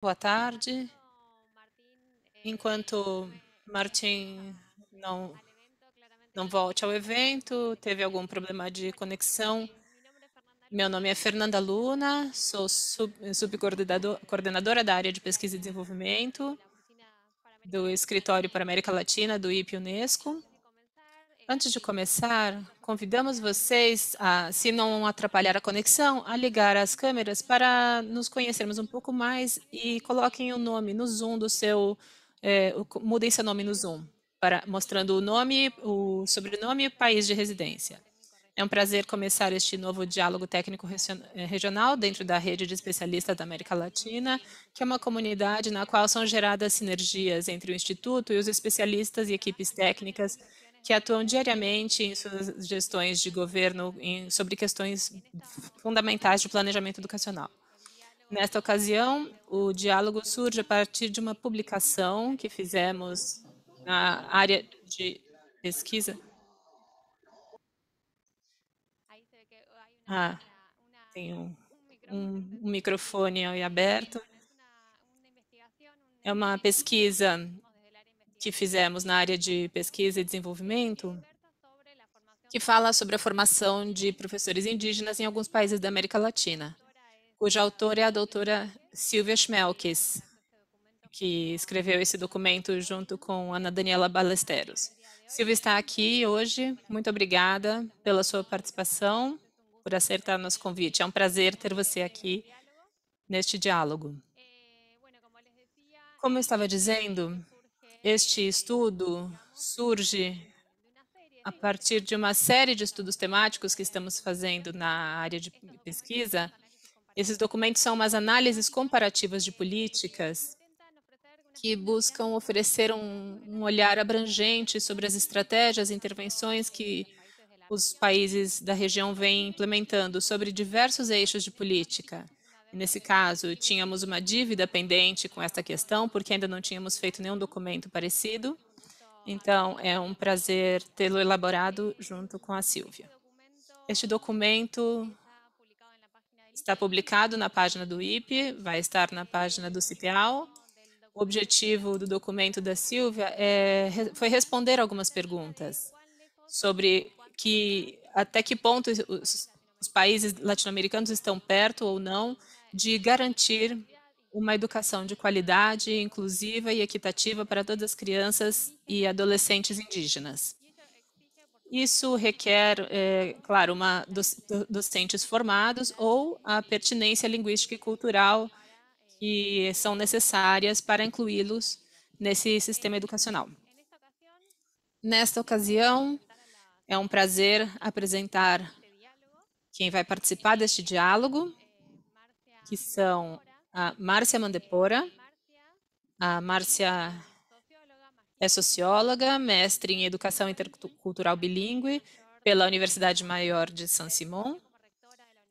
Boa tarde. Enquanto Martin não, não volte ao evento, teve algum problema de conexão. Meu nome é Fernanda Luna, sou subcoordenadora da área de pesquisa e desenvolvimento do Escritório para a América Latina do IP Unesco. Antes de começar, convidamos vocês, se não atrapalhar a conexão, a ligar as câmeras para nos conhecermos um pouco mais e coloquem o nome no Zoom do seu, mudem seu nome no Zoom, mostrando o nome, o sobrenome e o país de residência. É um prazer começar este novo diálogo técnico regional dentro da rede de especialistas da América Latina, que é uma comunidade na qual são geradas sinergias entre o Instituto e os especialistas e equipes técnicas que atuam diariamente em suas gestões de governo sobre questões fundamentais de planejamento educacional. Nesta ocasião, o diálogo surge a partir de uma publicação que fizemos na área de pesquisa. Tem um microfone aí aberto. É uma pesquisa que fizemos na área de pesquisa e desenvolvimento, que fala sobre a formação de professores indígenas em alguns países da América Latina, cuja autora é a doutora Silvia Schmelkes, que escreveu esse documento junto com Ana Daniela Ballesteros. Silvia está aqui hoje. Muito obrigada pela sua participação, por aceitar nosso convite. É um prazer ter você aqui neste diálogo. Como eu estava dizendo, este estudo surge a partir de uma série de estudos temáticos que estamos fazendo na área de pesquisa. Esses documentos são umas análises comparativas de políticas que buscam oferecer um olhar abrangente sobre as estratégias e intervenções que os países da região vêm implementando sobre diversos eixos de política. Nesse caso, tínhamos uma dívida pendente com esta questão, porque ainda não tínhamos feito nenhum documento parecido. Então, é um prazer tê-lo elaborado junto com a Silvia. Este documento está publicado na página do IP, vai estar na página do CIPEAL. O objetivo do documento da Silvia foi responder algumas perguntas sobre até que ponto os países latino-americanos estão perto ou não de garantir uma educação de qualidade, inclusiva e equitativa para todas as crianças e adolescentes indígenas. Isso requer, claro, docentes formados ou a pertinência linguística e cultural que são necessárias para incluí-los nesse sistema educacional. Nesta ocasião, é um prazer apresentar quem vai participar deste diálogo, que são a Márcia Mandepora. A Márcia é socióloga, mestre em Educação Intercultural Bilíngue pela Universidade Maior de San Simón.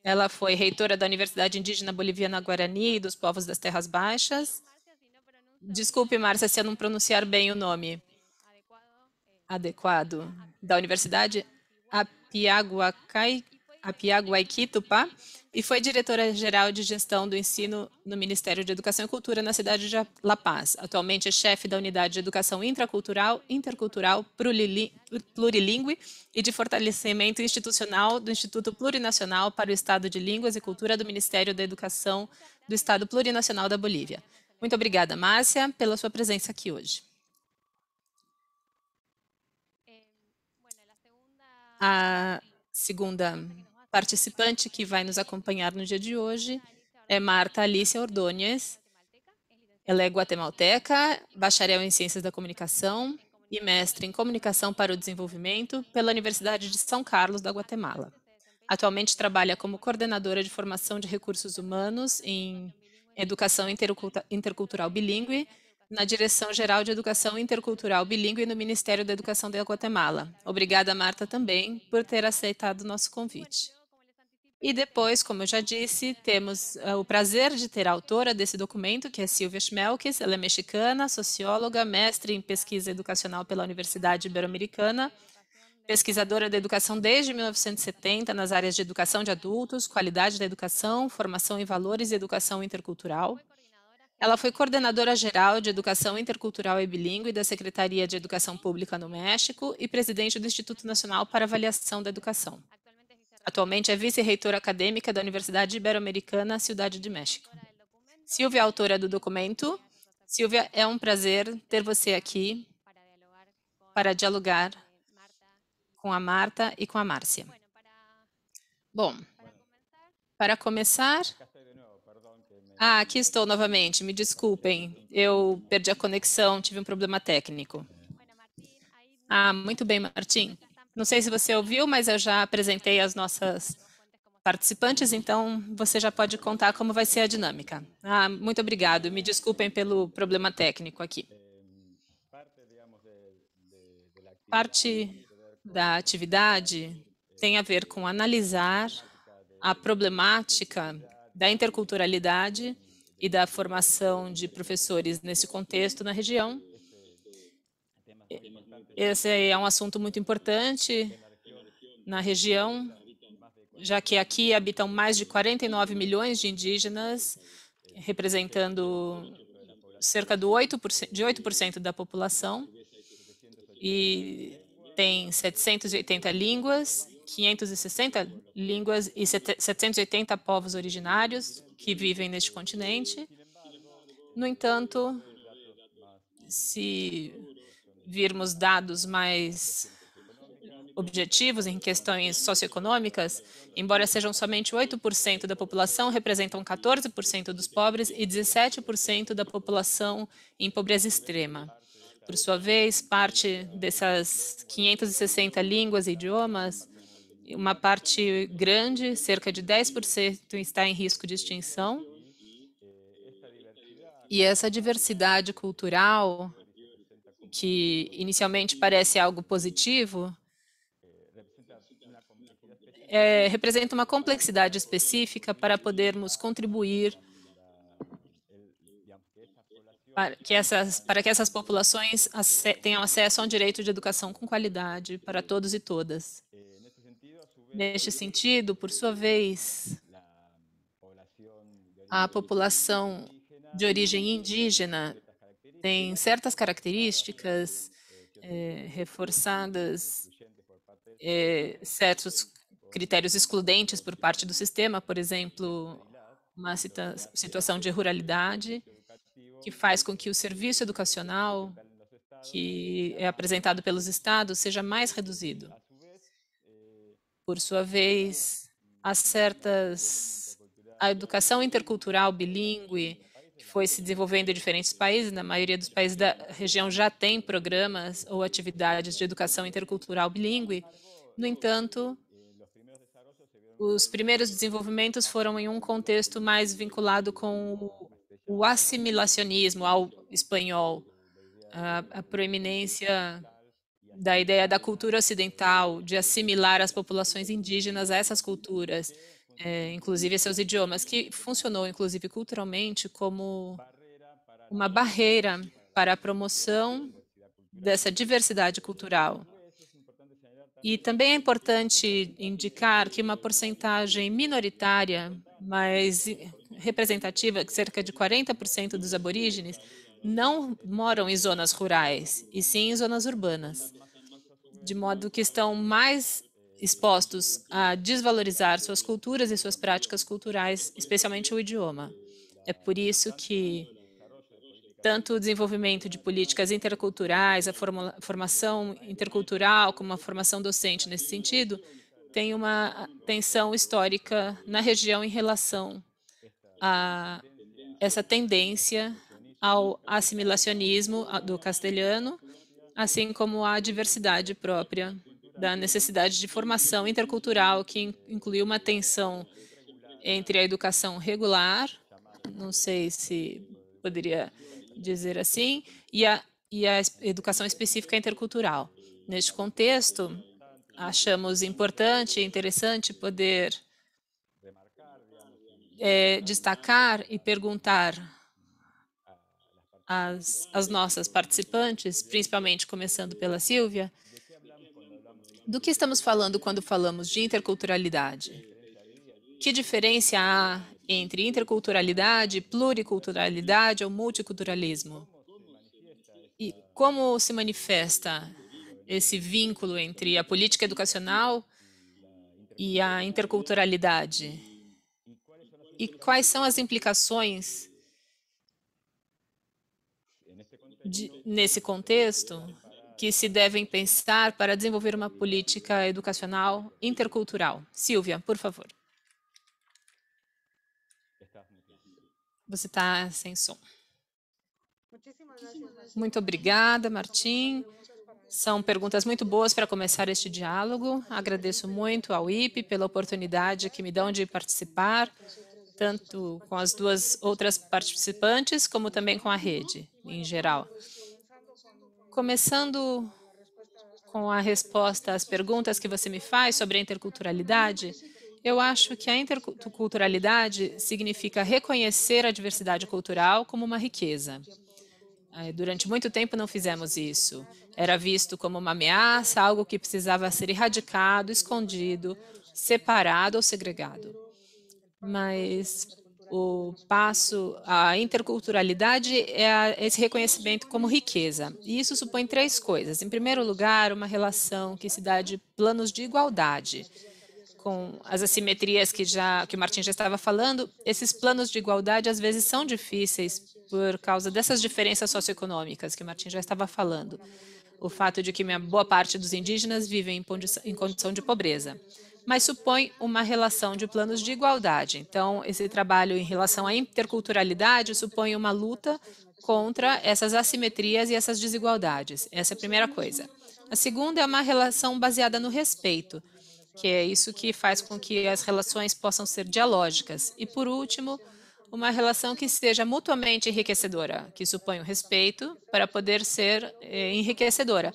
Ela foi reitora da Universidade Indígena Boliviana Guarani e dos Povos das Terras Baixas. Desculpe, Márcia, se eu não pronunciar bem o nome adequado. Da Universidade Apiaguaiki-Tupá, e foi diretora-geral de gestão do ensino no Ministério de Educação e Cultura na cidade de La Paz. Atualmente é chefe da unidade de educação intracultural, intercultural, plurilingüe e de fortalecimento institucional do Instituto Plurinacional para o Estado de Línguas e Cultura do Ministério da Educação do Estado Plurinacional da Bolívia. Muito obrigada, Márcia, pela sua presença aqui hoje. A segunda participante que vai nos acompanhar no dia de hoje é Marta Alicia Ordóñez. Ela é guatemalteca, bacharel em Ciências da Comunicação e mestre em Comunicação para o Desenvolvimento pela Universidade de São Carlos da Guatemala. Atualmente trabalha como coordenadora de formação de recursos humanos em Educação Intercultural Bilíngue na Direção-Geral de Educação Intercultural Bilíngue no Ministério da Educação da Guatemala. Obrigada, Marta, também, por ter aceitado o nosso convite. E depois, como eu já disse, temos o prazer de ter a autora desse documento, que é Silvia Schmelkes. Ela é mexicana, socióloga, mestre em pesquisa educacional pela Universidade Ibero-Americana, pesquisadora da educação desde 1970 nas áreas de educação de adultos, qualidade da educação, formação em valores e educação intercultural. Ela foi coordenadora geral de Educação Intercultural e Bilíngue da Secretaria de Educação Pública no México e presidente do Instituto Nacional para Avaliação da Educação. Atualmente é vice-reitora acadêmica da Universidade Ibero-Americana, Cidade de México. Silvia, autora do documento. Silvia, é um prazer ter você aqui para dialogar com a Marta e com a Márcia. Bom, para começar... aqui estou novamente, me desculpem, eu perdi a conexão, tive um problema técnico. Muito bem, Martim. Não sei se você ouviu, mas eu já apresentei as nossas participantes, então você já pode contar como vai ser a dinâmica. Muito obrigado, me desculpem pelo problema técnico aqui. Parte da atividade tem a ver com analisar a problemática da interculturalidade e da formação de professores nesse contexto na região. Esse é um assunto muito importante na região, já que aqui habitam mais de 49 milhões de indígenas, representando cerca de 8% da população, e tem 780 línguas, 560 línguas e 780 povos originários que vivem neste continente. No entanto, se virmos dados mais objetivos em questões socioeconômicas, embora sejam somente 8% da população, representam 14% dos pobres e 17% da população em pobreza extrema. Por sua vez, parte dessas 560 línguas e idiomas, uma parte grande, cerca de 10%, está em risco de extinção. E essa diversidade cultural, que inicialmente parece algo positivo, representa uma complexidade específica para podermos contribuir para que essas populações tenham acesso a um direito de educação com qualidade para todos e todas. Neste sentido, por sua vez, a população de origem indígena tem certas características reforçadas, certos critérios excludentes por parte do sistema, por exemplo, uma situação de ruralidade, que faz com que o serviço educacional que é apresentado pelos estados seja mais reduzido. Por sua vez, a educação intercultural bilíngue, que foi se desenvolvendo em diferentes países, na maioria dos países da região já tem programas ou atividades de educação intercultural bilíngue. No entanto, os primeiros desenvolvimentos foram em um contexto mais vinculado com o assimilacionismo ao espanhol, a proeminência da ideia da cultura ocidental, de assimilar as populações indígenas a essas culturas, inclusive seus idiomas, que funcionou, inclusive, culturalmente como uma barreira para a promoção dessa diversidade cultural. E também é importante indicar que uma porcentagem minoritária, mas representativa, cerca de 40% dos aborígenes, não moram em zonas rurais, e sim em zonas urbanas, de modo que estão mais expostos a desvalorizar suas culturas e suas práticas culturais, especialmente o idioma. É por isso que tanto o desenvolvimento de políticas interculturais, a formação intercultural, como a formação docente nesse sentido, tem uma tensão histórica na região em relação a essa tendência ao assimilacionismo do castelhano, assim como a diversidade própria da necessidade de formação intercultural, que inclui uma tensão entre a educação regular, não sei se poderia dizer assim, e a educação específica intercultural. Neste contexto, achamos importante e interessante poder destacar e perguntar às nossas participantes, principalmente começando pela Silvia, do que estamos falando quando falamos de interculturalidade? Que diferença há entre interculturalidade, pluriculturalidade ou multiculturalismo? E como se manifesta esse vínculo entre a política educacional e a interculturalidade? E quais são as implicações nesse contexto que se devem pensar para desenvolver uma política educacional intercultural? Silvia, por favor. Você está sem som. Muito obrigada, Martim. São perguntas muito boas para começar este diálogo. Agradeço muito ao IPE pela oportunidade que me dão de participar, tanto com as duas outras participantes, como também com a rede, em geral. Começando com a resposta às perguntas que você me faz sobre a interculturalidade, eu acho que a interculturalidade significa reconhecer a diversidade cultural como uma riqueza. Durante muito tempo não fizemos isso. Era visto como uma ameaça, algo que precisava ser erradicado, escondido, separado ou segregado. Mas a interculturalidade é esse reconhecimento como riqueza. E isso supõe três coisas. Em primeiro lugar, uma relação que se dá de planos de igualdade. Com as assimetrias que o Martim já estava falando, esses planos de igualdade às vezes são difíceis por causa dessas diferenças socioeconômicas que o Martim já estava falando. O fato de que boa parte dos indígenas vivem em condição de pobreza. Mas supõe uma relação de planos de igualdade. Então, esse trabalho em relação à interculturalidade supõe uma luta contra essas assimetrias e essas desigualdades. Essa é a primeira coisa. A segunda é uma relação baseada no respeito, que é isso que faz com que as relações possam ser dialógicas. E, por último, uma relação que seja mutuamente enriquecedora, que supõe o respeito para poder ser enriquecedora.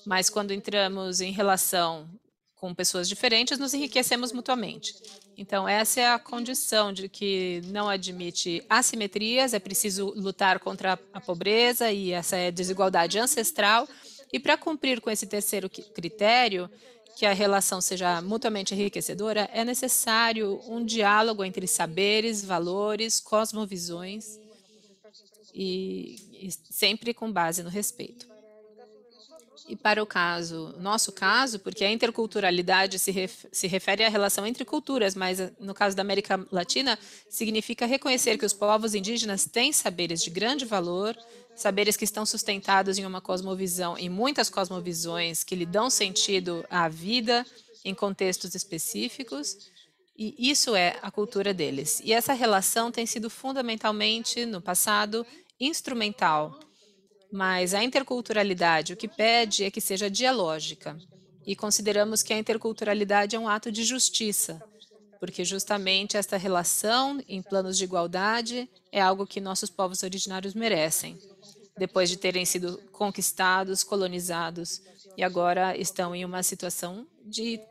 Mas quando entramos em relação com pessoas diferentes, nos enriquecemos mutuamente. Então, essa é a condição de que não admite assimetrias, é preciso lutar contra a pobreza e essa desigualdade ancestral. E para cumprir com esse terceiro critério, que a relação seja mutuamente enriquecedora, é necessário um diálogo entre saberes, valores, cosmovisões e sempre com base no respeito. E para nosso caso, porque a interculturalidade se refere à relação entre culturas, mas no caso da América Latina, significa reconhecer que os povos indígenas têm saberes de grande valor, saberes que estão sustentados em uma cosmovisão, em muitas cosmovisões que lhe dão sentido à vida em contextos específicos, e isso é a cultura deles. E essa relação tem sido fundamentalmente, no passado, instrumental. Mas a interculturalidade, o que pede é que seja dialógica. E consideramos que a interculturalidade é um ato de justiça, porque justamente esta relação em planos de igualdade é algo que nossos povos originários merecem, depois de terem sido conquistados, colonizados, e agora estão em uma situação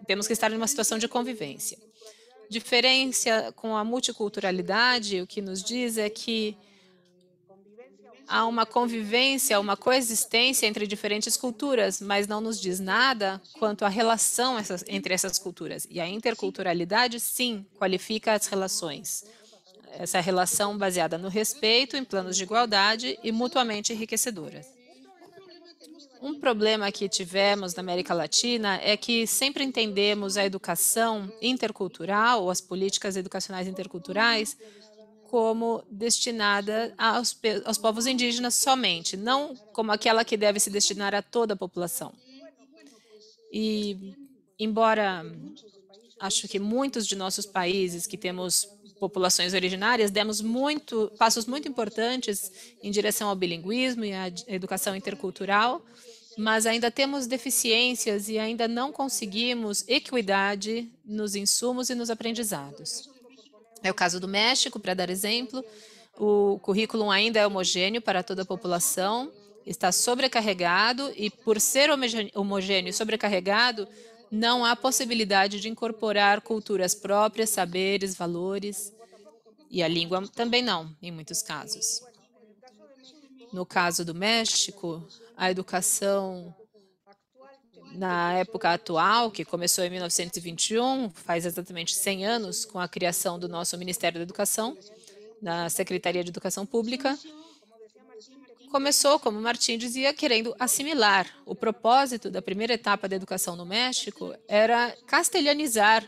temos que estar em uma situação de convivência. Diferença com a multiculturalidade, o que nos diz é que há uma convivência, uma coexistência entre diferentes culturas, mas não nos diz nada quanto à relação entre essas culturas. E a interculturalidade, sim, qualifica as relações. Essa relação baseada no respeito, em planos de igualdade e mutuamente enriquecedoras. Um problema que tivemos na América Latina é que sempre entendemos a educação intercultural ou as políticas educacionais interculturais como destinada aos povos indígenas somente, não como aquela que deve se destinar a toda a população. E, embora acho que muitos de nossos países que temos populações originárias, demos passos muito importantes em direção ao bilinguismo e à educação intercultural, mas ainda temos deficiências e ainda não conseguimos equidade nos insumos e nos aprendizados. É o caso do México, para dar exemplo. O currículo ainda é homogêneo para toda a população, está sobrecarregado e, por ser homogêneo e sobrecarregado, não há possibilidade de incorporar culturas próprias, saberes, valores, e a língua também não, em muitos casos. No caso do México, a educação na época atual, que começou em 1921, faz exatamente 100 anos, com a criação do nosso Ministério da Educação, da Secretaria de Educação Pública, começou, como Martim dizia, querendo assimilar. O propósito da primeira etapa da educação no México era castelhanizar.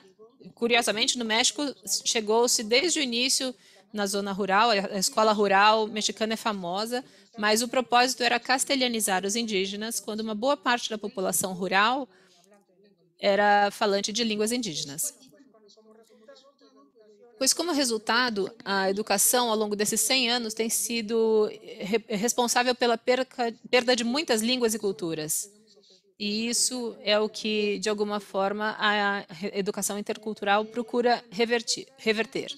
Curiosamente, no México, chegou-se desde o início na zona rural, a escola rural mexicana é famosa, mas o propósito era castelhanizar os indígenas, quando uma boa parte da população rural era falante de línguas indígenas. Pois, como resultado, a educação, ao longo desses 100 anos, tem sido responsável pela perda de muitas línguas e culturas. E isso é o que, de alguma forma, a educação intercultural procura reverter.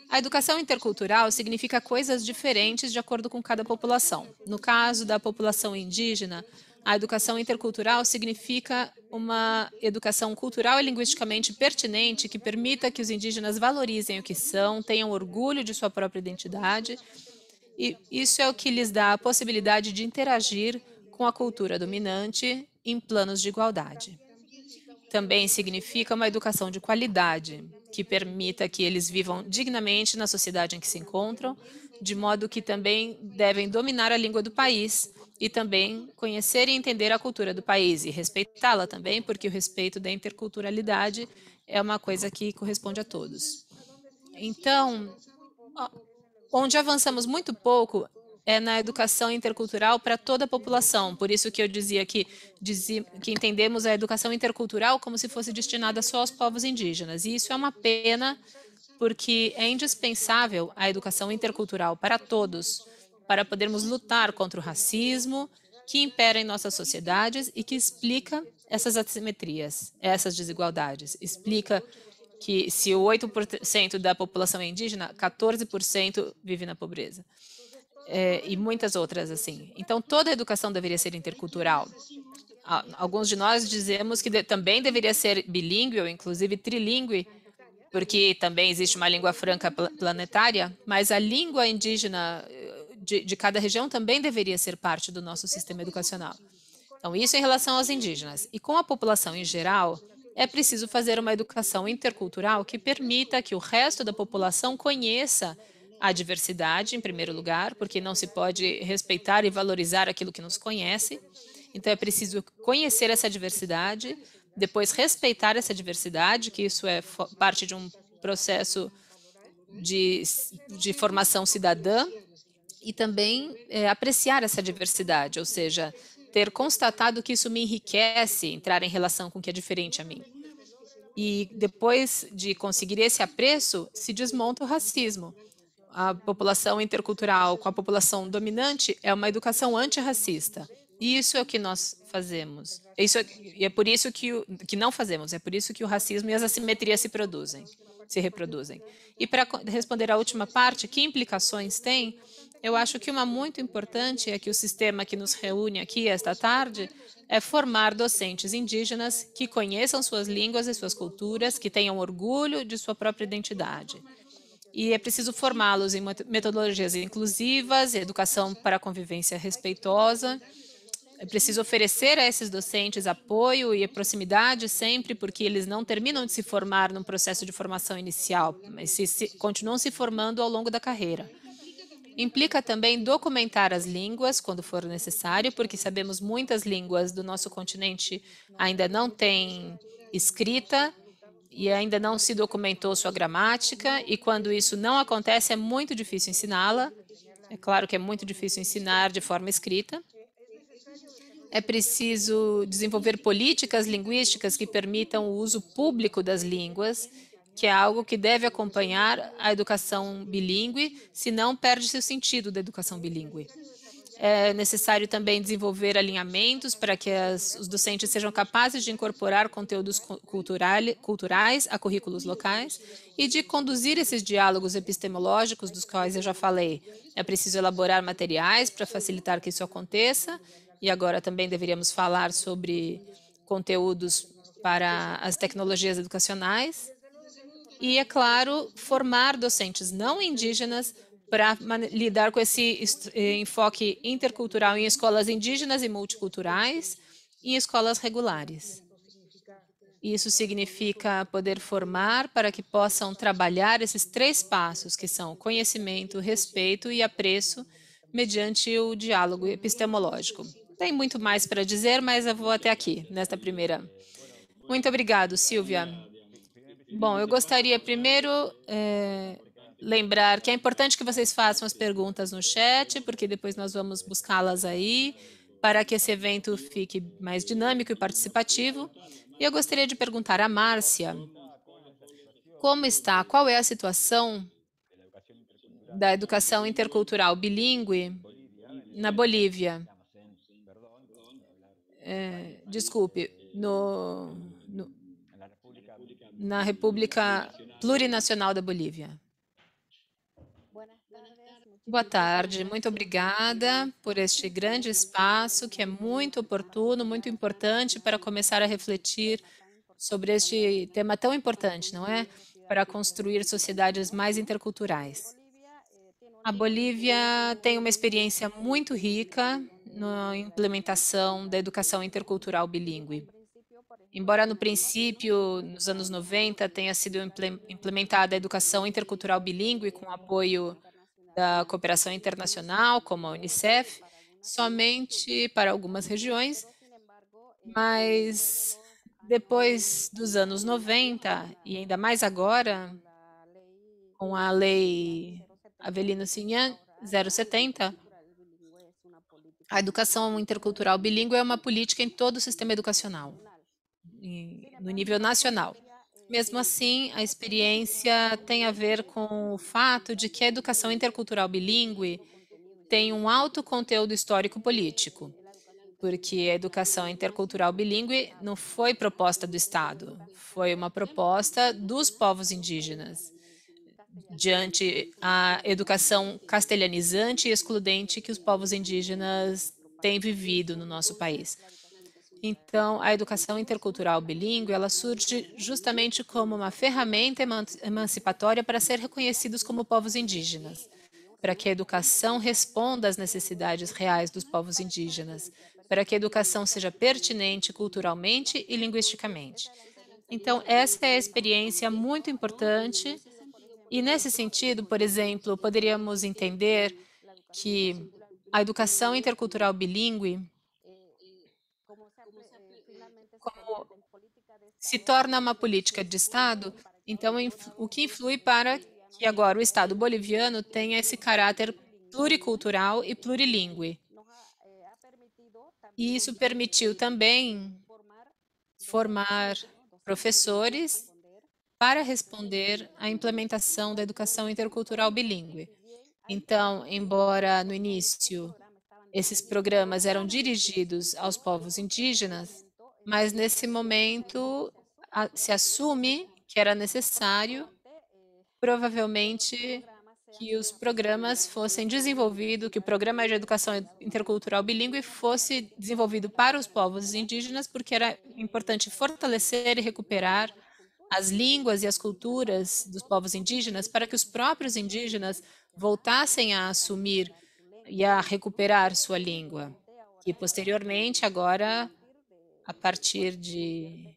A educação intercultural significa coisas diferentes de acordo com cada população. No caso da população indígena, a educação intercultural significa uma educação cultural e linguisticamente pertinente que permita que os indígenas valorizem o que são, tenham orgulho de sua própria identidade, e isso é o que lhes dá a possibilidade de interagir com a cultura dominante em planos de igualdade. Também significa uma educação de qualidade, que permita que eles vivam dignamente na sociedade em que se encontram, de modo que também devem dominar a língua do país e também conhecer e entender a cultura do país e respeitá-la também, porque o respeito da interculturalidade é uma coisa que corresponde a todos. Então, onde avançamos muito pouco é na educação intercultural para toda a população. Por isso que eu dizia que entendemos a educação intercultural como se fosse destinada só aos povos indígenas. E isso é uma pena, porque é indispensável a educação intercultural para todos, para podermos lutar contra o racismo que impera em nossas sociedades e que explica essas assimetrias, essas desigualdades. Explica que se 8% da população é indígena, 14% vive na pobreza. E muitas outras assim. Então, toda a educação deveria ser intercultural. Alguns de nós dizemos que também deveria ser bilíngue, ou inclusive trilíngue, porque também existe uma língua franca planetária, mas a língua indígena de cada região também deveria ser parte do nosso sistema educacional. Então, isso em relação aos indígenas. E com a população em geral, é preciso fazer uma educação intercultural que permita que o resto da população conheça a diversidade, em primeiro lugar, porque não se pode respeitar e valorizar aquilo que nos conhece. Então, é preciso conhecer essa diversidade, depois respeitar essa diversidade, que isso é parte de um processo de formação cidadã, e também apreciar essa diversidade, ou seja, ter constatado que isso me enriquece, entrar em relação com o que é diferente a mim. E depois de conseguir esse apreço, se desmonta o racismo. A população intercultural com a população dominante é uma educação antirracista. E isso é o que nós fazemos. E é por isso que não fazemos, é por isso que o racismo e as assimetrias se reproduzem. E para responder à última parte, que implicações tem? Eu acho que uma muito importante é que o sistema que nos reúne aqui esta tarde é formar docentes indígenas que conheçam suas línguas e suas culturas, que tenham orgulho de sua própria identidade. E é preciso formá-los em metodologias inclusivas, educação para a convivência respeitosa. É preciso oferecer a esses docentes apoio e proximidade sempre, porque eles não terminam de se formar num processo de formação inicial, mas continuam se formando ao longo da carreira. Implica também documentar as línguas quando for necessário, porque sabemos muitas línguas do nosso continente ainda não têm escrita e ainda não se documentou sua gramática, e quando isso não acontece, é muito difícil ensiná-la. É claro que é muito difícil ensinar de forma escrita. É preciso desenvolver políticas linguísticas que permitam o uso público das línguas, que é algo que deve acompanhar a educação bilíngue, senão perde-se o sentido da educação bilíngue. É necessário também desenvolver alinhamentos para que os docentes sejam capazes de incorporar conteúdos culturais a currículos locais e de conduzir esses diálogos epistemológicos dos quais eu já falei. É preciso elaborar materiais para facilitar que isso aconteça, e agora também deveríamos falar sobre conteúdos para as tecnologias educacionais. E, é claro, formar docentes não indígenas para lidar com esse enfoque intercultural em escolas indígenas e multiculturais em escolas regulares. Isso significa poder formar para que possam trabalhar esses 3 passos, que são conhecimento, respeito e apreço, mediante o diálogo epistemológico. Tem muito mais para dizer, mas eu vou até aqui, nesta primeira. Muito obrigado, Silvia. Bom, eu gostaria primeiro lembrar que é importante que vocês façam as perguntas no chat, porque depois nós vamos buscá-las aí, para que esse evento fique mais dinâmico e participativo. E eu gostaria de perguntar à Márcia, como está, qual é a situação da educação intercultural bilíngue na Bolívia? Desculpe, na República Plurinacional da Bolívia. Boa tarde, muito obrigada por este grande espaço, que é muito oportuno, muito importante para começar a refletir sobre este tema tão importante, não é? Para construir sociedades mais interculturais. A Bolívia tem uma experiência muito rica na implementação da educação intercultural bilíngue. Embora no princípio, nos anos 90, tenha sido implementada a educação intercultural bilíngue com apoio da cooperação internacional, como a Unicef, somente para algumas regiões, mas depois dos anos 90, e ainda mais agora, com a Lei Avelino Sinhã 070, a educação intercultural bilíngue é uma política em todo o sistema educacional, no nível nacional. Mesmo assim, a experiência tem a ver com o fato de que a educação intercultural bilíngue tem um alto conteúdo histórico-político, porque a educação intercultural bilíngue não foi proposta do Estado, foi uma proposta dos povos indígenas, diante a educação castelhanizante e excludente que os povos indígenas têm vivido no nosso país. Então, a educação intercultural bilíngue, ela surge justamente como uma ferramenta emancipatória para ser reconhecidos como povos indígenas, para que a educação responda às necessidades reais dos povos indígenas, para que a educação seja pertinente culturalmente e linguisticamente. Então, essa é a experiência muito importante e, nesse sentido, por exemplo, poderíamos entender que a educação intercultural bilíngue como se torna uma política de Estado, então o que influi para que agora o Estado boliviano tenha esse caráter pluricultural e plurilingüe. E isso permitiu também formar professores para responder à implementação da educação intercultural bilíngue. Então, embora no início esses programas eram dirigidos aos povos indígenas, mas nesse momento se assume que era necessário, provavelmente, que os programas fossem desenvolvidos, que o programa de educação intercultural bilíngue fosse desenvolvido para os povos indígenas, porque era importante fortalecer e recuperar as línguas e as culturas dos povos indígenas para que os próprios indígenas voltassem a assumir e a recuperar sua língua. E, posteriormente, agora, a partir de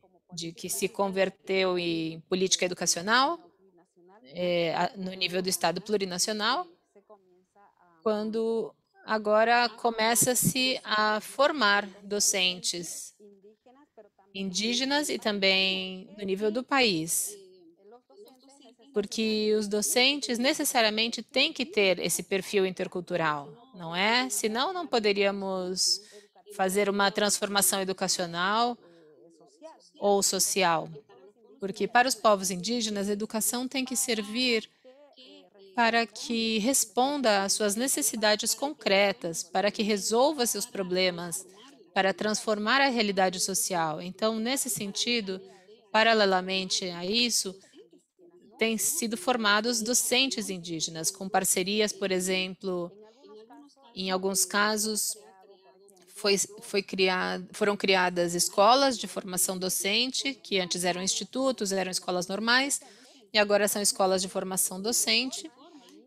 que se converteu em política educacional, no nível do Estado plurinacional, quando agora começa-se a formar docentes indígenas e também no nível do país, porque os docentes necessariamente têm que ter esse perfil intercultural, não é? Senão, não poderíamos fazer uma transformação educacional ou social, porque para os povos indígenas, a educação tem que servir para que responda às suas necessidades concretas, para que resolva seus problemas, para transformar a realidade social. Então, nesse sentido, paralelamente a isso, têm sido formados docentes indígenas, com parcerias, por exemplo, em alguns casos, foram criadas escolas de formação docente, que antes eram institutos, eram escolas normais, e agora são escolas de formação docente.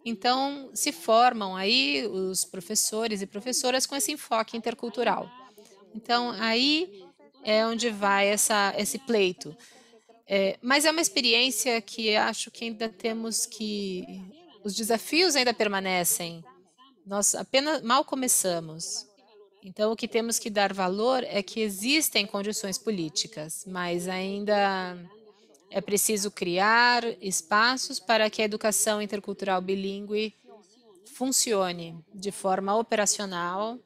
Então, se formam aí os professores e professoras com esse enfoque intercultural. Então, aí é onde vai esse pleito. Mas é uma experiência que acho que ainda temos que... Os desafios ainda permanecem. Nós apenas mal começamos. Então, o que temos que dar valor é que existem condições políticas, mas ainda é preciso criar espaços para que a educação intercultural bilíngue funcione de forma operacional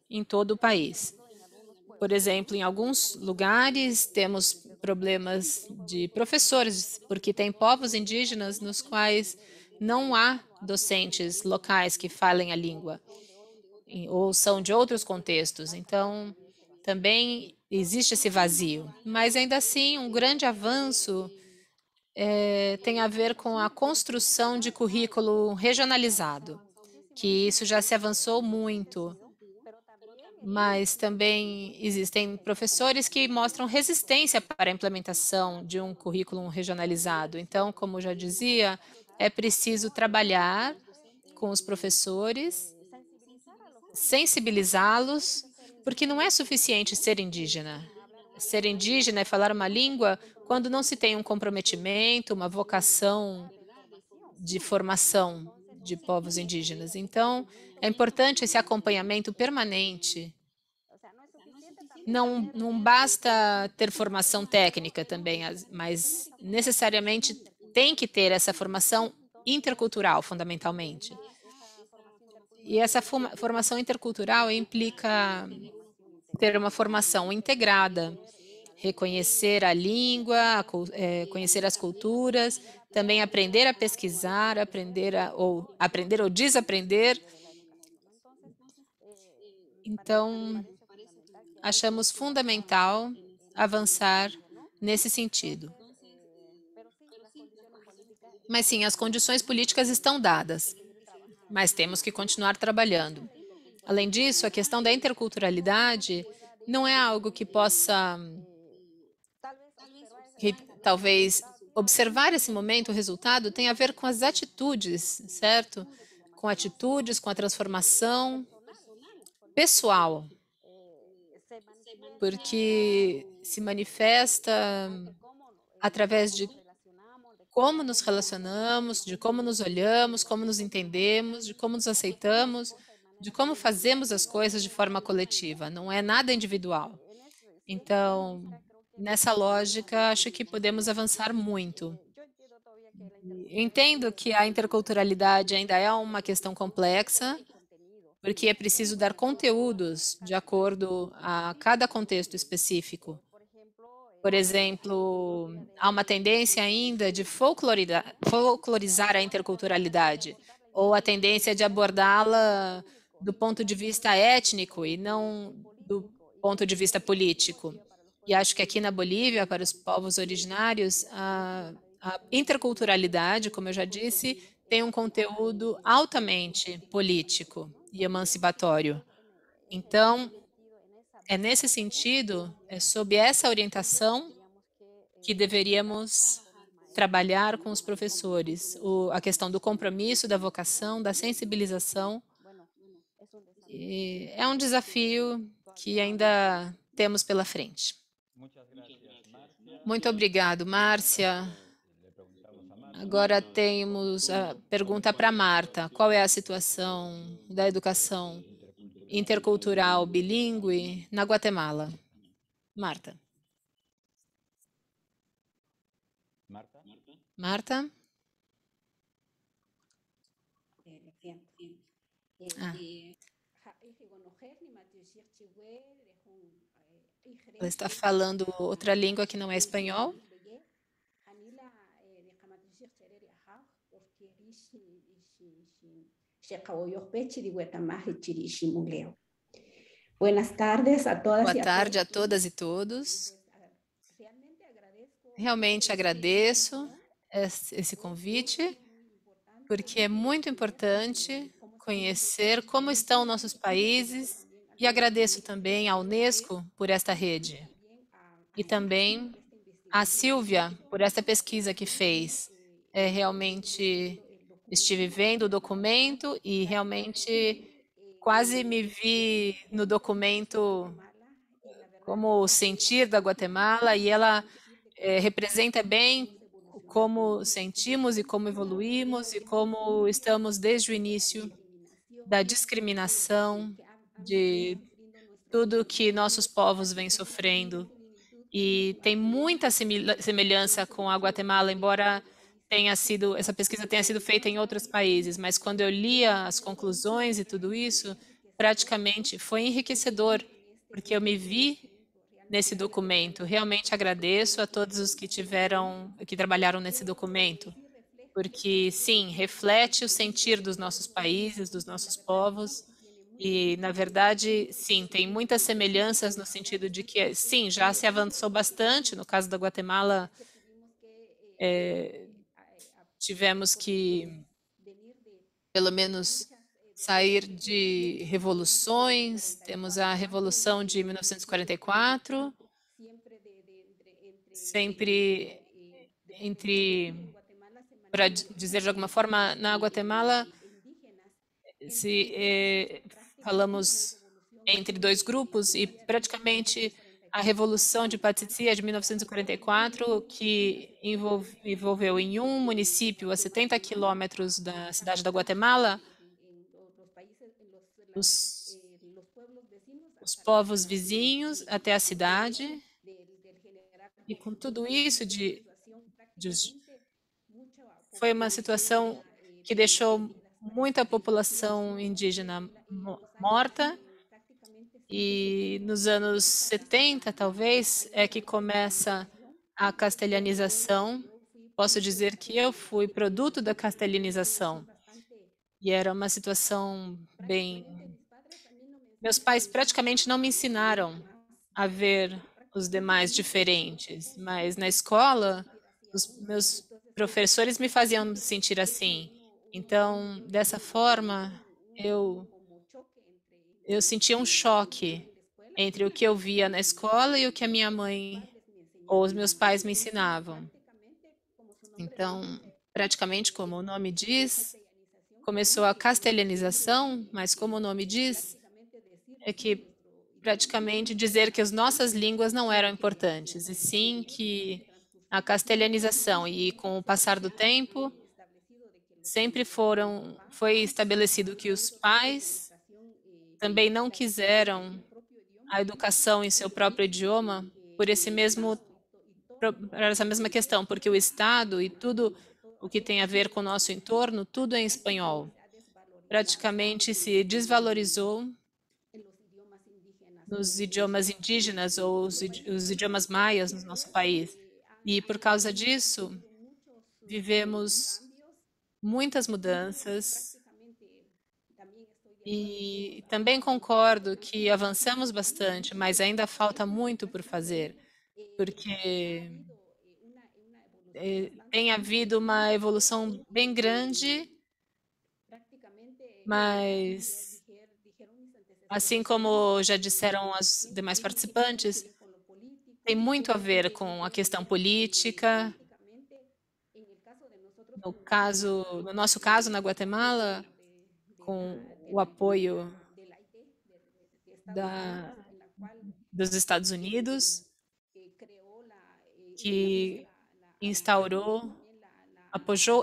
em todo o país. Por exemplo, em alguns lugares temos problemas de professores, porque tem povos indígenas nos quais não há docentes locais que falem a língua, ou são de outros contextos. Então, também existe esse vazio. Mas, ainda assim, um grande avanço tem a ver com a construção de currículo regionalizado, que isso já se avançou muito, mas também existem professores que mostram resistência para a implementação de um currículo regionalizado. Então, como já dizia, é preciso trabalhar com os professores, sensibilizá-los, porque não é suficiente ser indígena. Ser indígena é falar uma língua quando não se tem um comprometimento, uma vocação de formação de povos indígenas. Então, é importante esse acompanhamento permanente. Não basta ter formação técnica também, mas necessariamente tem que ter essa formação intercultural, fundamentalmente. E essa formação intercultural implica ter uma formação integrada, reconhecer a língua, conhecer as culturas, também aprender a pesquisar, aprender ou desaprender. Então, achamos fundamental avançar nesse sentido. Mas sim, as condições políticas estão dadas, mas temos que continuar trabalhando. Além disso, a questão da interculturalidade não é algo que possa, talvez, observar esse momento, o resultado tem a ver com as atitudes, certo? Com atitudes, com a transformação pessoal, porque se manifesta através de como nos relacionamos, de como nos olhamos, como nos entendemos, de como nos aceitamos, de como fazemos as coisas de forma coletiva, não é nada individual. Então, nessa lógica, acho que podemos avançar muito. Entendo que a interculturalidade ainda é uma questão complexa, porque é preciso dar conteúdos de acordo a cada contexto específico. Por exemplo, há uma tendência ainda de folclorizar a interculturalidade, ou a tendência de abordá-la do ponto de vista étnico e não do ponto de vista político. E acho que aqui na Bolívia, para os povos originários, a interculturalidade, como eu já disse, tem um conteúdo altamente político e emancipatório. Então, é nesse sentido, é sob essa orientação que deveríamos trabalhar com os professores, a questão do compromisso, da vocação, da sensibilização. E é um desafio que ainda temos pela frente. Muito obrigado, Márcia. Agora temos a pergunta para Marta. Qual é a situação da educação intercultural bilíngue na Guatemala? Marta. Marta? Ah. Ela está falando outra língua que não é espanhol? Buenas tardes a todas Boa e a tarde todos. a todas e todos. Realmente agradeço esse convite, porque é muito importante conhecer como estão nossos países e agradeço também à Unesco por esta rede e também à Silvia por esta pesquisa que fez. Realmente estive vendo o documento e realmente quase me vi no documento como o sentir da Guatemala, e ela representa bem como sentimos e como evoluímos e como estamos desde o início da discriminação, de tudo que nossos povos vêm sofrendo. E tem muita semelhança com a Guatemala, embora essa pesquisa tenha sido feita em outros países, mas quando eu lia as conclusões e tudo isso, praticamente foi enriquecedor, porque eu me vi nesse documento. Realmente agradeço a todos os que trabalharam nesse documento, porque sim, reflete o sentir dos nossos países, dos nossos povos. E, na verdade, sim, tem muitas semelhanças no sentido de que, sim, já se avançou bastante. No caso da Guatemala, tivemos que, pelo menos, sair de revoluções. Temos a Revolução de 1944, sempre para dizer de alguma forma, na Guatemala, se falamos entre dois grupos e praticamente a Revolução de Patsitsia de 1944, que envolveu em um município a 70 quilômetros da cidade da Guatemala, os, os povos vizinhos até a cidade, e com tudo isso de foi uma situação que deixou muita população indígena morta, e nos anos 70, talvez, é que começa a castelhanização. Posso dizer que eu fui produto da castelhanização, e era uma situação bem... Meus pais praticamente não me ensinaram a ver os demais diferentes, mas na escola, os meus professores me faziam sentir assim. Então, dessa forma, eu, eu sentia um choque entre o que eu via na escola e o que a minha mãe ou os meus pais me ensinavam. Então, praticamente, como o nome diz, começou a castelhanização, mas como o nome diz, é que praticamente dizer que as nossas línguas não eram importantes, e sim que a castelhanização, e com o passar do tempo, foi estabelecido que os pais também não quiseram a educação em seu próprio idioma por por essa mesma questão, porque o Estado e tudo o que tem a ver com o nosso entorno, tudo é em espanhol. Praticamente se desvalorizou nos idiomas indígenas ou os idiomas maias no nosso país. E por causa disso, vivemos muitas mudanças, e também concordo que avançamos bastante, mas ainda falta muito por fazer, porque tem havido uma evolução bem grande, mas, assim como já disseram as demais participantes, tem muito a ver com a questão política. No nosso caso, na Guatemala, com o apoio da, dos Estados Unidos, que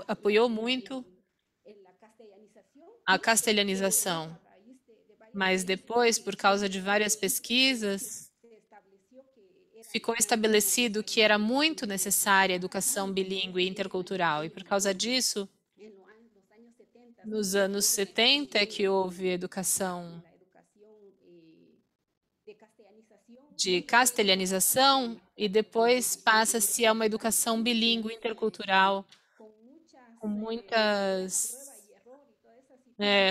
apoiou muito a castelhanização. Mas depois, por causa de várias pesquisas, ficou estabelecido que era muito necessária a educação bilíngue e intercultural. E por causa disso, nos anos 70 é que houve educação de castelhanização, e depois passa-se a uma educação bilíngue intercultural,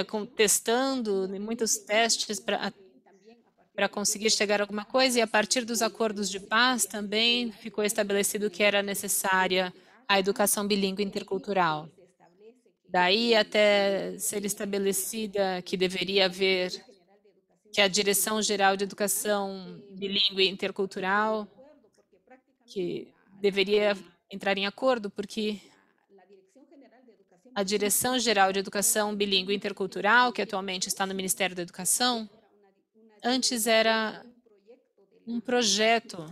com testando, muitos testes para conseguir chegar a alguma coisa, e a partir dos acordos de paz também ficou estabelecido que era necessária a educação bilíngue intercultural. Daí até ser estabelecida que deveria haver, que a Direção Geral de Educação Bilíngue Intercultural, que deveria entrar em acordo, porque a Direção Geral de Educação Bilíngue Intercultural, que atualmente está no Ministério da Educação, antes era um projeto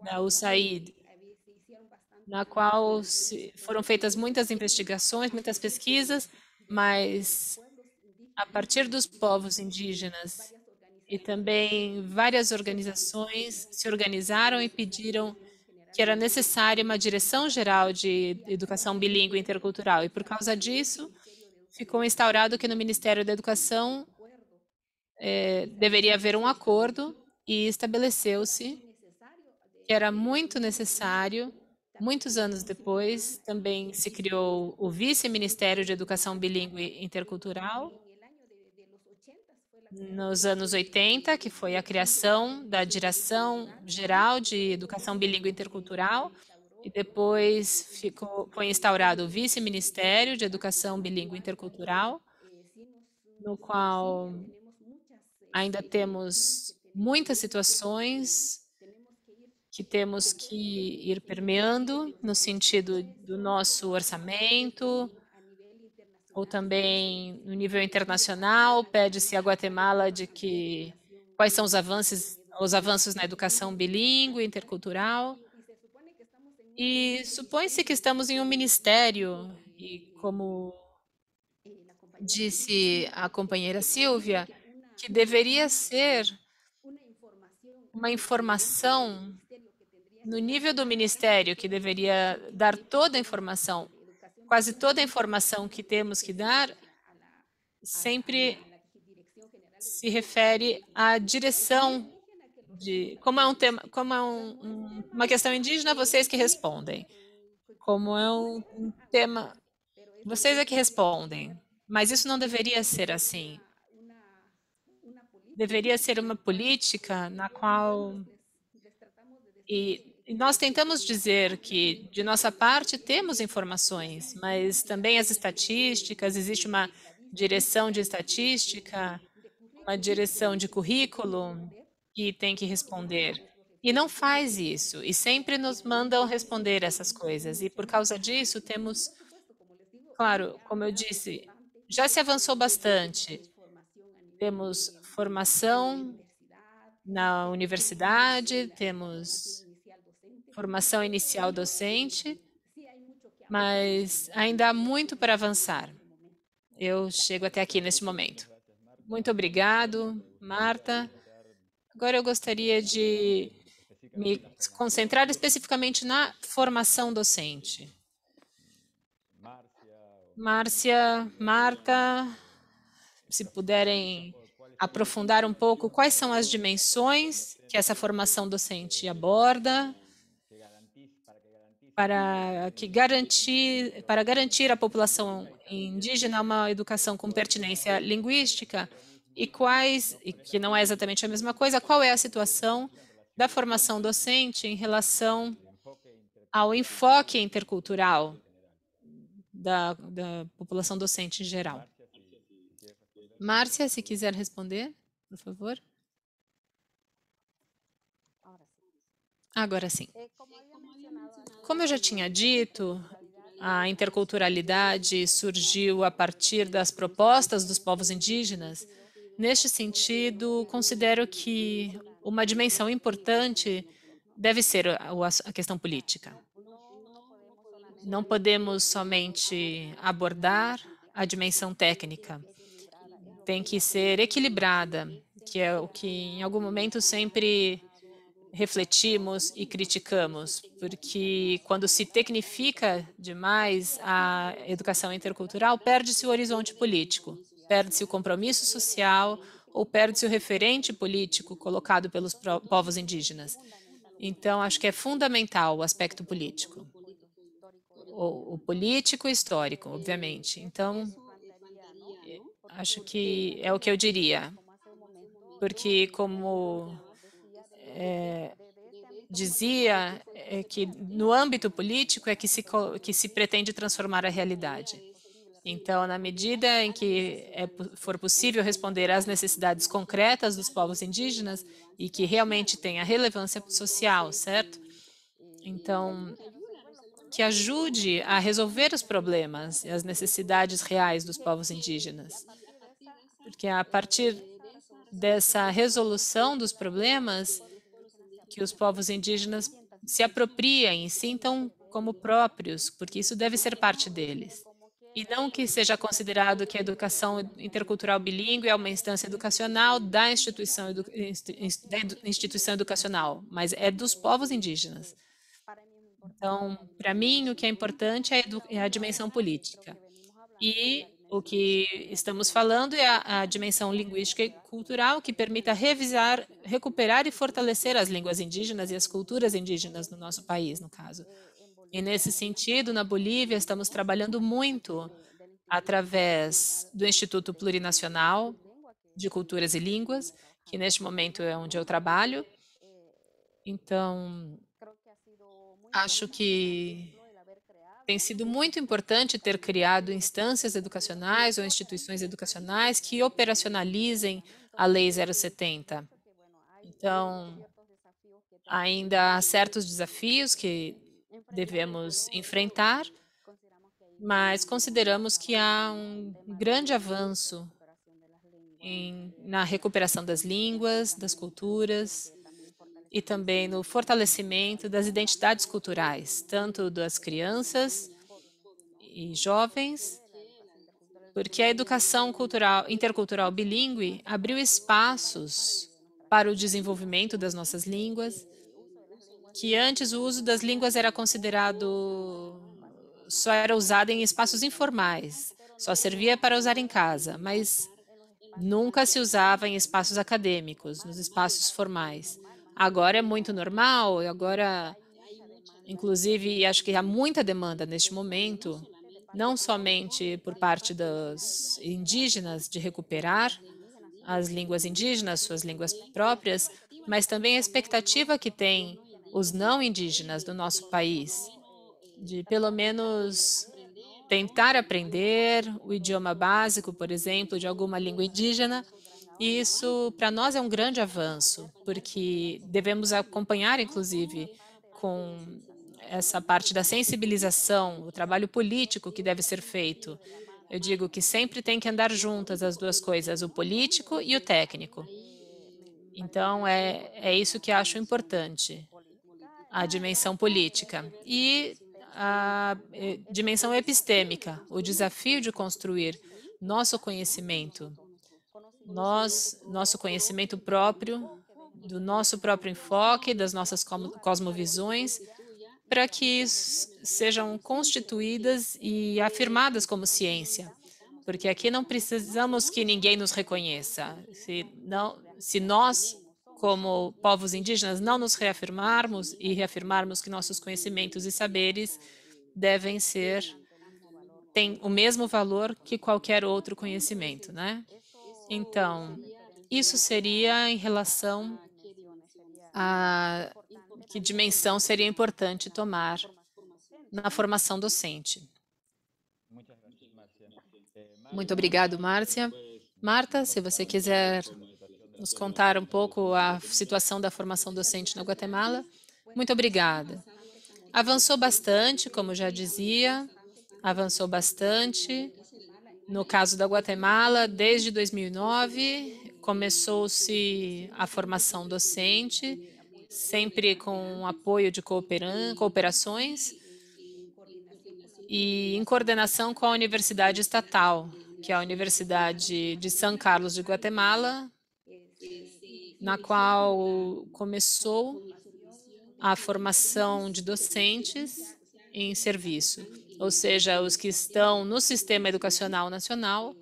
da USAID, na qual foram feitas muitas investigações, muitas pesquisas, mas a partir dos povos indígenas e também várias organizações se organizaram e pediram que era necessária uma direção geral de educação bilíngue intercultural. E por causa disso, ficou instaurado que no Ministério da Educação deveria haver um acordo e estabeleceu-se que era muito necessário. Muitos anos depois, também se criou o Vice-Ministério de Educação Bilíngue Intercultural, nos anos 80, que foi a criação da Direção Geral de Educação Bilíngue Intercultural, e depois foi instaurado o Vice-Ministério de Educação Bilíngue Intercultural, no qual ainda temos muitas situações que temos que ir permeando no sentido do nosso orçamento, ou também no nível internacional, pede-se a Guatemala de que quais são os avanços na educação bilíngue, intercultural, e supõe-se que estamos em um ministério, e como disse a companheira Silvia, que deveria ser uma informação no nível do ministério, que deveria dar toda a informação, quase toda a informação que temos que dar, sempre se refere à direção de como é um tema, como é uma questão indígena, vocês que respondem. Como é um tema, vocês é que respondem. Mas isso não deveria ser assim. Deveria ser uma política na qual e nós tentamos dizer que, de nossa parte, temos informações, mas também as estatísticas, existe uma direção de estatística, uma direção de currículo que tem que responder. E não faz isso, e sempre nos mandam responder essas coisas. E por causa disso, temos, claro, como eu disse, já se avançou bastante. Temos formação na universidade, temos formação inicial docente, mas ainda há muito para avançar. Eu chego até aqui neste momento. Muito obrigado, Marta. Agora eu gostaria de me concentrar especificamente na formação docente. Márcia, Marta, se puderem aprofundar um pouco quais são as dimensões que essa formação docente aborda para garantir à população indígena uma educação com pertinência linguística e que não é exatamente a mesma coisa, qual é a situação da formação docente em relação ao enfoque intercultural da população docente em geral. Márcia, se quiser responder, por favor. Agora sim. Como eu já tinha dito, a interculturalidade surgiu a partir das propostas dos povos indígenas. Neste sentido, considero que uma dimensão importante deve ser a questão política. Não podemos somente abordar a dimensão técnica. Tem que ser equilibrada, que é o que em algum momento sempre refletimos e criticamos, porque quando se tecnifica demais a educação intercultural, perde-se o horizonte político, perde-se o compromisso social ou perde-se o referente político colocado pelos povos indígenas. Então, acho que é fundamental o aspecto político. O político e histórico, obviamente. Então, acho que é o que eu diria, porque como dizia que no âmbito político é que se pretende transformar a realidade. Então, na medida em que for possível responder às necessidades concretas dos povos indígenas e que realmente tenha relevância social, certo? Então, que ajude a resolver os problemas e as necessidades reais dos povos indígenas. Porque a partir dessa resolução dos problemas, que os povos indígenas se apropriem e sintam como próprios, porque isso deve ser parte deles. E não que seja considerado que a educação intercultural bilíngue é uma instância educacional da instituição educacional, mas é dos povos indígenas. Então, para mim, o que é importante é a dimensão política. E o que estamos falando é a dimensão linguística e cultural que permita revisar, recuperar e fortalecer as línguas indígenas e as culturas indígenas no nosso país, no caso. E nesse sentido, na Bolívia, estamos trabalhando muito através do Instituto Plurinacional de Culturas e Línguas, que neste momento é onde eu trabalho. Então, acho que tem sido muito importante ter criado instâncias educacionais ou instituições educacionais que operacionalizem a Lei 070. Então, ainda há certos desafios que devemos enfrentar, mas consideramos que há um grande avanço na recuperação das línguas, das culturas e também no fortalecimento das identidades culturais, tanto das crianças e jovens, porque a educação cultural, intercultural bilíngue abriu espaços para o desenvolvimento das nossas línguas, que antes o uso das línguas era considerado, só era usado em espaços informais, só servia para usar em casa, mas nunca se usava em espaços acadêmicos, nos espaços formais. Agora é muito normal, e agora, inclusive, acho que há muita demanda neste momento, não somente por parte dos indígenas de recuperar as línguas indígenas, suas línguas próprias, mas também a expectativa que tem os não indígenas do nosso país, de pelo menos tentar aprender o idioma básico, por exemplo, de alguma língua indígena. E isso, para nós, é um grande avanço, porque devemos acompanhar, inclusive, com essa parte da sensibilização, o trabalho político que deve ser feito. Eu digo que sempre tem que andar juntas as duas coisas, o político e o técnico. Então, é isso que acho importante, a dimensão política. E a dimensão epistêmica, o desafio de construir nosso conhecimento, nosso conhecimento próprio, do nosso próprio enfoque, das nossas cosmovisões, para que sejam constituídas e afirmadas como ciência. Porque aqui não precisamos que ninguém nos reconheça. Se nós, como povos indígenas, não nos reafirmarmos e reafirmarmos que nossos conhecimentos e saberes têm o mesmo valor que qualquer outro conhecimento, né? Então, isso seria em relação a que dimensão seria importante tomar na formação docente. Muito obrigado, Márcia. Marta, se você quiser nos contar um pouco a situação da formação docente na Guatemala. Muito obrigada. Avançou bastante, como já dizia, avançou bastante. No caso da Guatemala, desde 2009, começou-se a formação docente, sempre com apoio de cooperações e em coordenação com a Universidade Estatal, que é a Universidade de São Carlos de Guatemala, na qual começou a formação de docentes em serviço, ou seja, os que estão no Sistema Educacional Nacional,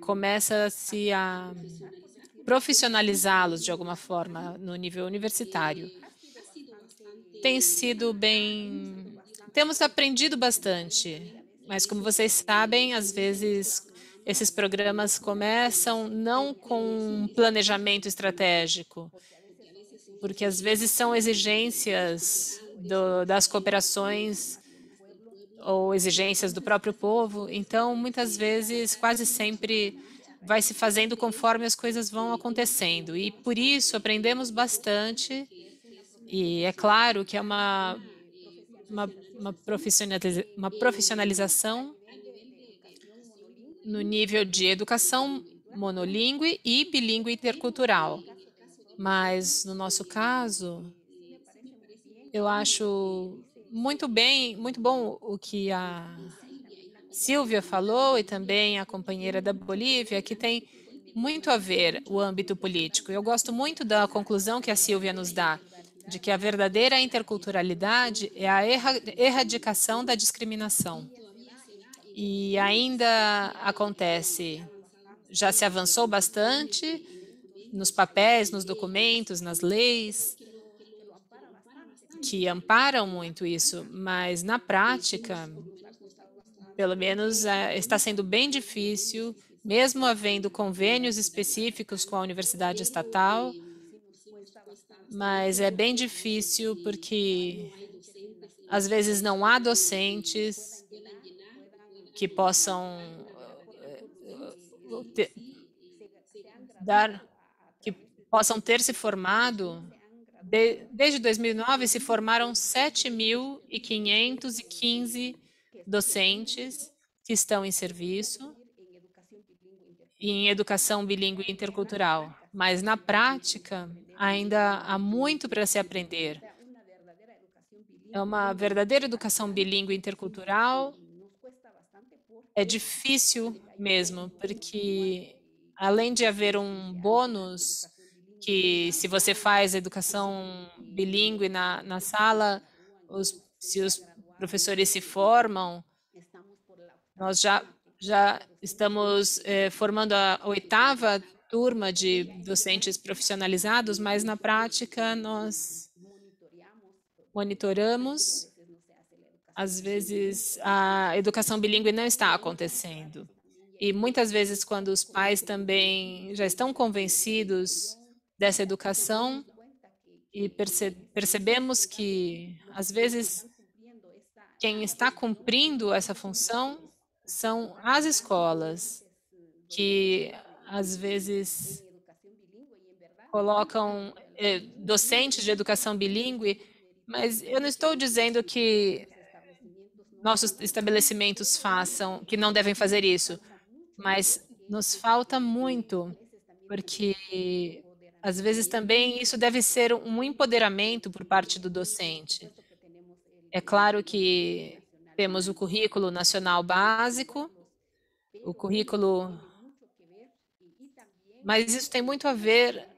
começa-se a profissionalizá-los de alguma forma no nível universitário. Tem sido bem... Temos aprendido bastante, mas como vocês sabem, às vezes esses programas começam não com um planejamento estratégico, porque às vezes são exigências das cooperações ou exigências do próprio povo. Então, muitas vezes, quase sempre, vai se fazendo conforme as coisas vão acontecendo. E por isso aprendemos bastante. E é claro que é uma profissionalização no nível de educação monolíngue e bilíngue intercultural. Mas, no nosso caso, eu acho muito bom o que a Silvia falou e também a companheira da Bolívia, que tem muito a ver o âmbito político. Eu gosto muito da conclusão que a Silvia nos dá, de que a verdadeira interculturalidade é a erradicação da discriminação. E ainda acontece, já se avançou bastante nos papéis, nos documentos, nas leis, que amparam muito isso, mas na prática, pelo menos está sendo bem difícil, mesmo havendo convênios específicos com a universidade estatal, mas é bem difícil porque às vezes não há docentes que possam que possam ter se formado. Desde 2009, se formaram 7.515 docentes que estão em serviço em educação bilíngue e intercultural. Mas, na prática, ainda há muito para se aprender. É uma verdadeira educação bilíngue e intercultural. É difícil mesmo, porque além de haver um bônus que se você faz educação bilíngue na sala, se os professores se formam, nós já estamos formando a 8ª turma de docentes profissionalizados, mas na prática nós monitoramos, às vezes a educação bilíngue não está acontecendo. E muitas vezes quando os pais também já estão convencidos dessa educação e percebemos que às vezes quem está cumprindo essa função são as escolas, que às vezes colocam docentes de educação bilíngue, mas eu não estou dizendo que nossos estabelecimentos façam, que não devem fazer isso, mas nos falta muito, porque às vezes também isso deve ser um empoderamento por parte do docente. É claro que temos o currículo nacional básico, o currículo, mas isso tem muito a ver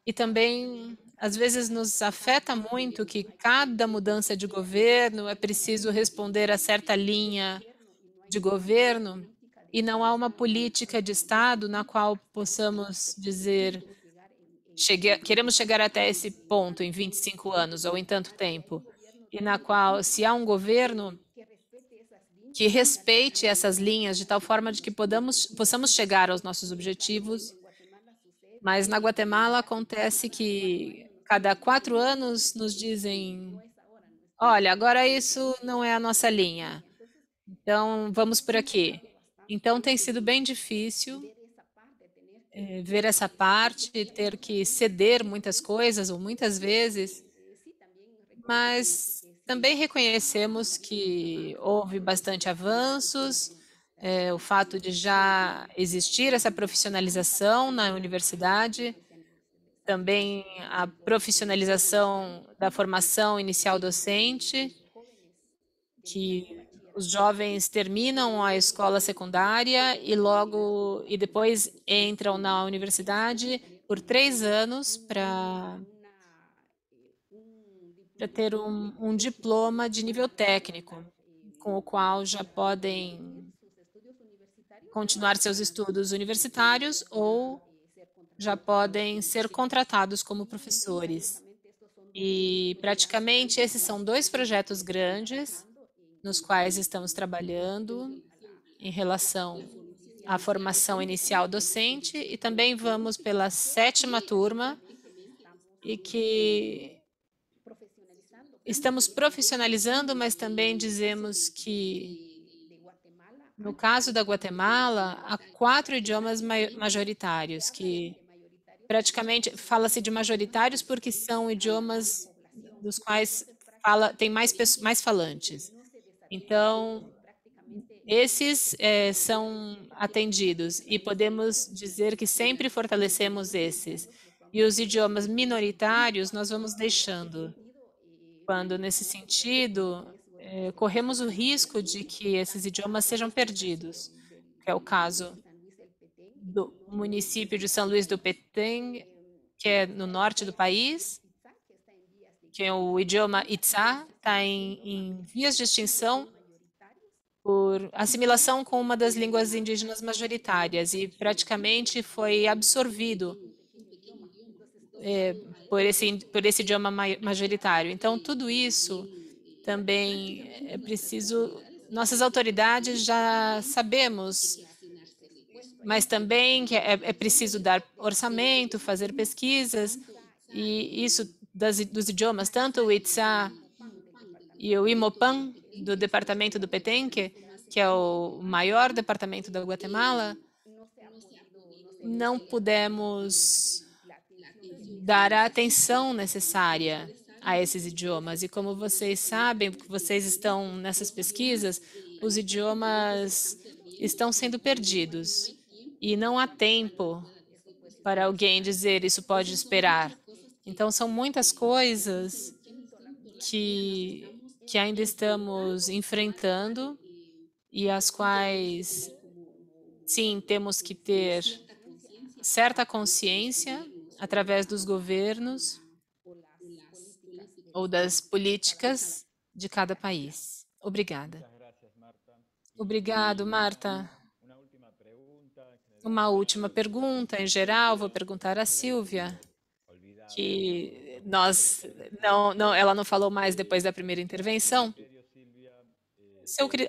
e também às vezes nos afeta muito que cada mudança de governo é preciso responder a certa linha de governo e não há uma política de Estado na qual possamos dizer queremos chegar até esse ponto em 25 anos ou em tanto tempo, e na qual, se há um governo que respeite essas linhas de tal forma de que possamos chegar aos nossos objetivos, mas na Guatemala acontece que cada 4 anos nos dizem, olha, agora isso não é a nossa linha, então vamos por aqui. Então tem sido bem difícil ver essa parte, ter que ceder muitas coisas ou muitas vezes, mas também reconhecemos que houve bastante avanços, o fato de já existir essa profissionalização na universidade, também a profissionalização da formação inicial docente, que os jovens terminam a escola secundária e depois entram na universidade por 3 anos para ter um diploma de nível técnico, com o qual já podem continuar seus estudos universitários ou já podem ser contratados como professores. E praticamente esses são 2 projetos grandes nos quais estamos trabalhando em relação à formação inicial docente e também vamos pela 7ª turma e que estamos profissionalizando, mas também dizemos que no caso da Guatemala, há 4 idiomas majoritários, que praticamente fala-se de majoritários porque são idiomas dos quais tem mais falantes. Então, Esses são atendidos e podemos dizer que sempre fortalecemos esses. E os idiomas minoritários nós vamos deixando. Quando, nesse sentido, corremos o risco de que esses idiomas sejam perdidos, que é o caso do município de São Luís do Petém, que é no norte do país, que é o idioma Itzá, está em vias de extinção por assimilação com uma das línguas indígenas majoritárias e praticamente foi absorvido por esse idioma majoritário. Então, tudo isso também é preciso, nossas autoridades já sabemos, mas também que é preciso dar orçamento, fazer pesquisas, e isso dos idiomas, tanto o Itzá e o Imopan, do departamento do Petenque, que é o maior departamento da Guatemala, não pudemos dar a atenção necessária a esses idiomas. E como vocês sabem, porque vocês estão nessas pesquisas, os idiomas estão sendo perdidos. E não há tempo para alguém dizer isso pode esperar. Então, são muitas coisas que ainda estamos enfrentando e as quais, sim, temos que ter certa consciência através dos governos ou das políticas de cada país. Obrigada. Obrigado, Marta. Uma última pergunta, em geral, vou perguntar a Silvia, que ela não falou mais depois da primeira intervenção.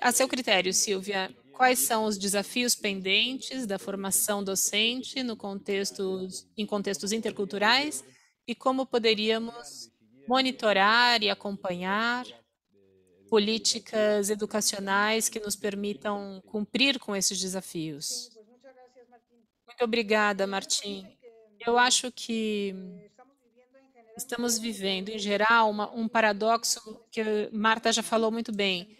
A seu critério, Silvia, quais são os desafios pendentes da formação docente em contextos interculturais e como poderíamos monitorar e acompanhar políticas educacionais que nos permitam cumprir com esses desafios? Muito obrigada, Martim. Eu acho que estamos vivendo, em geral, um paradoxo que Marta já falou muito bem,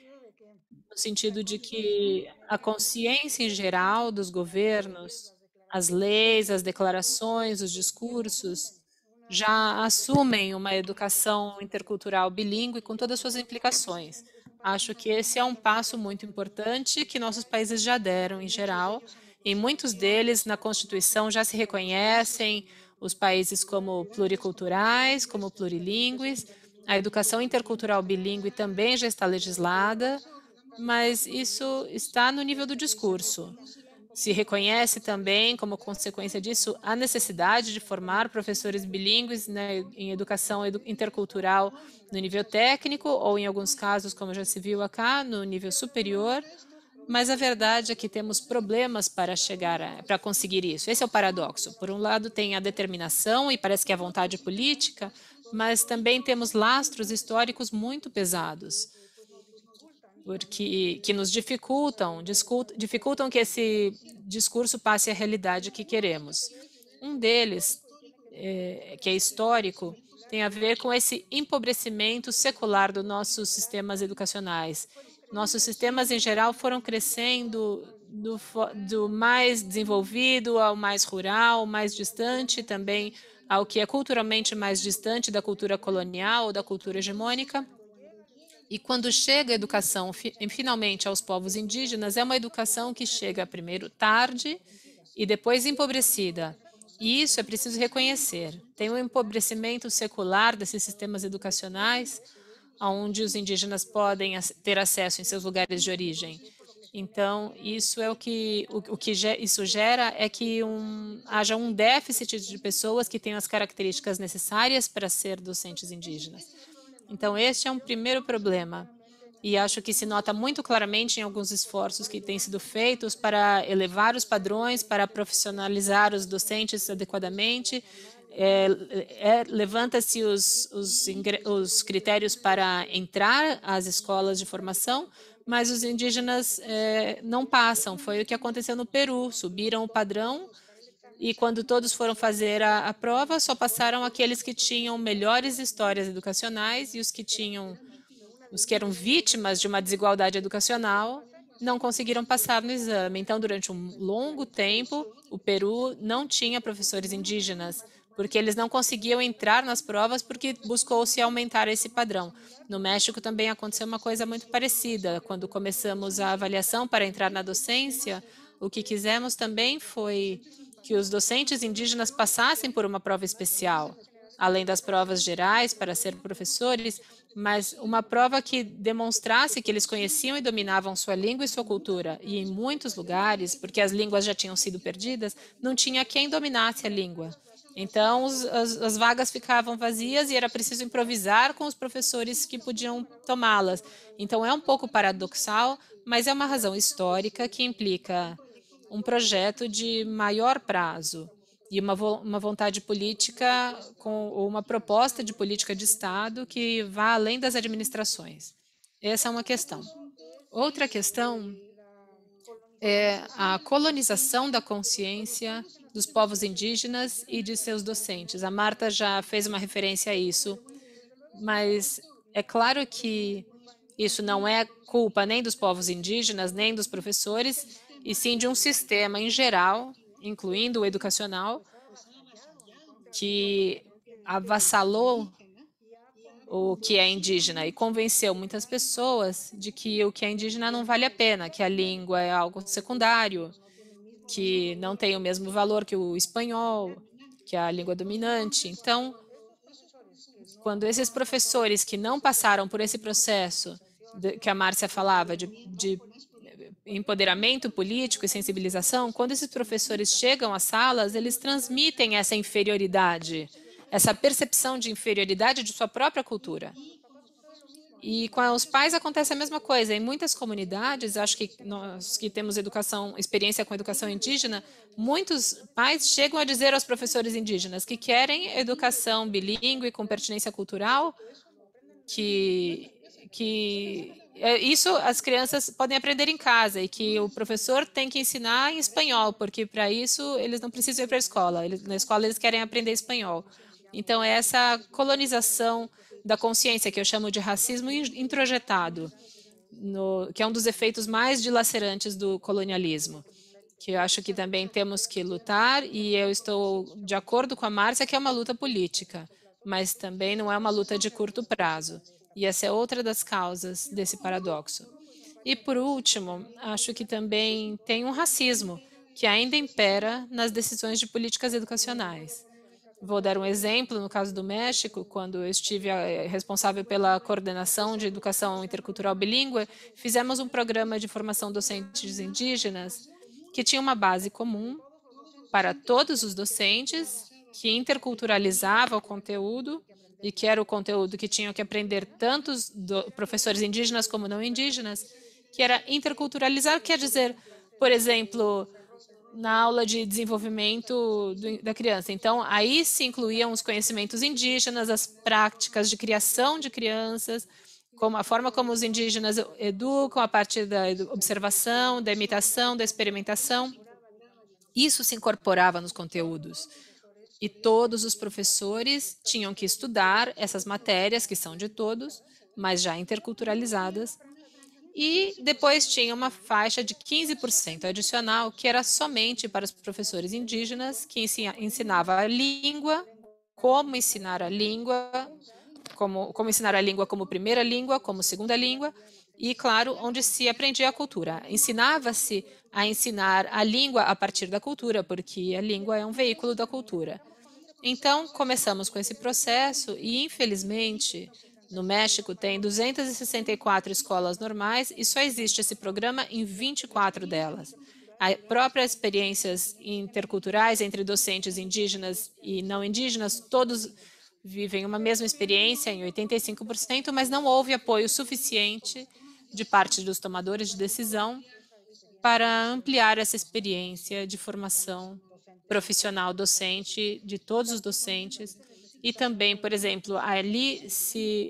no sentido de que a consciência em geral dos governos, as leis, as declarações, os discursos, já assumem uma educação intercultural bilíngue com todas as suas implicações. Acho que esse é um passo muito importante que nossos países já deram, em geral. Em muitos deles, na Constituição, já se reconhecem os países como pluriculturais, como plurilíngues. A educação intercultural bilíngue também já está legislada, mas isso está no nível do discurso. Se reconhece também, como consequência disso, a necessidade de formar professores bilíngues, né, em educação intercultural no nível técnico, ou em alguns casos, como já se viu acá, no nível superior. Mas a verdade é que temos problemas para para conseguir isso. Esse é o paradoxo. Por um lado, tem a determinação e parece que a vontade política, mas também temos lastros históricos muito pesados porque que nos dificultam que esse discurso passe a realidade que queremos. Um deles, que é histórico, tem a ver com esse empobrecimento secular dos nossos sistemas educacionais. Nossos sistemas, em geral, foram crescendo do mais desenvolvido ao mais rural, mais distante, também ao que é culturalmente mais distante da cultura colonial ou da cultura hegemônica. E quando chega a educação finalmente aos povos indígenas, é uma educação que chega primeiro tarde e depois empobrecida. E isso é preciso reconhecer. Tem um empobrecimento secular desses sistemas educacionais, onde os indígenas podem ter acesso em seus lugares de origem. Então, isso é o que isso gera é que haja um déficit de pessoas que tenham as características necessárias para ser docentes indígenas. Então, este é um primeiro problema. E acho que se nota muito claramente em alguns esforços que têm sido feitos para elevar os padrões, para profissionalizar os docentes adequadamente. Levanta-se os critérios para entrar às escolas de formação, mas os indígenas não passam. Foi o que aconteceu no Peru. Subiram o padrão e quando todos foram fazer a prova, só passaram aqueles que tinham melhores histórias educacionais e os que eram vítimas de uma desigualdade educacional não conseguiram passar no exame. Então, durante um longo tempo, o Peru não tinha professores indígenas, porque eles não conseguiam entrar nas provas porque buscou-se aumentar esse padrão. No México também aconteceu uma coisa muito parecida. Quando começamos a avaliação para entrar na docência, o que quisemos também foi que os docentes indígenas passassem por uma prova especial, além das provas gerais para ser professores, mas uma prova que demonstrasse que eles conheciam e dominavam sua língua e sua cultura. E em muitos lugares, porque as línguas já tinham sido perdidas, não tinha quem dominasse a língua. Então, as vagas ficavam vazias e era preciso improvisar com os professores que podiam tomá-las. Então, é um pouco paradoxal, mas é uma razão histórica que implica um projeto de maior prazo e uma vontade política ou uma proposta de política de Estado que vá além das administrações. Essa é uma questão. Outra questão é a colonização da consciência dos povos indígenas e de seus docentes. A Marta já fez uma referência a isso, mas é claro que isso não é culpa nem dos povos indígenas, nem dos professores, e sim de um sistema em geral, incluindo o educacional, que avassalou o que é indígena e convenceu muitas pessoas de que o que é indígena não vale a pena, que a língua é algo secundário, que não tem o mesmo valor que o espanhol, que é a língua dominante. Então, quando esses professores que não passaram por esse processo que a Márcia falava, de empoderamento político e sensibilização, quando esses professores chegam às salas, eles transmitem essa inferioridade, essa percepção de inferioridade de sua própria cultura. E com os pais acontece a mesma coisa. Em muitas comunidades, acho que nós que temos experiência com educação indígena, muitos pais chegam a dizer aos professores indígenas que querem educação bilíngue com pertinência cultural, isso as crianças podem aprender em casa e que o professor tem que ensinar em espanhol, porque para isso eles não precisam ir para a escola. Na escola eles querem aprender espanhol. Então, é essa colonização da consciência, que eu chamo de racismo introjetado, que é um dos efeitos mais dilacerantes do colonialismo, que eu acho que também temos que lutar, e eu estou de acordo com a Márcia que é uma luta política, mas também não é uma luta de curto prazo. E essa é outra das causas desse paradoxo. E, por último, acho que também tem um racismo que ainda impera nas decisões de políticas educacionais. Vou dar um exemplo, no caso do México, quando eu estive responsável pela coordenação de educação intercultural bilíngue, fizemos um programa de formação docentes indígenas que tinha uma base comum para todos os docentes, que interculturalizava o conteúdo e que era o conteúdo que tinham que aprender tanto os professores indígenas como não indígenas, que era interculturalizar, quer dizer, por exemplo, na aula de desenvolvimento da criança. Então, aí se incluíam os conhecimentos indígenas, as práticas de criação de crianças, como a forma como os indígenas educam a partir da observação, da imitação, da experimentação. Isso se incorporava nos conteúdos. E todos os professores tinham que estudar essas matérias, que são de todos, mas já interculturalizadas, e depois tinha uma faixa de 15% adicional, que era somente para os professores indígenas, que ensinava a língua, como ensinar a língua, como ensinar a língua como primeira língua, como segunda língua, e, claro, onde se aprendia a cultura. Ensinava-se a ensinar a língua a partir da cultura, porque a língua é um veículo da cultura. Então, começamos com esse processo e, infelizmente, no México tem 264 escolas normais e só existe esse programa em 24 delas. As próprias experiências interculturais entre docentes indígenas e não indígenas, todos vivem uma mesma experiência em 85%, mas não houve apoio suficiente de parte dos tomadores de decisão para ampliar essa experiência de formação profissional docente de todos os docentes. E também, por exemplo, ali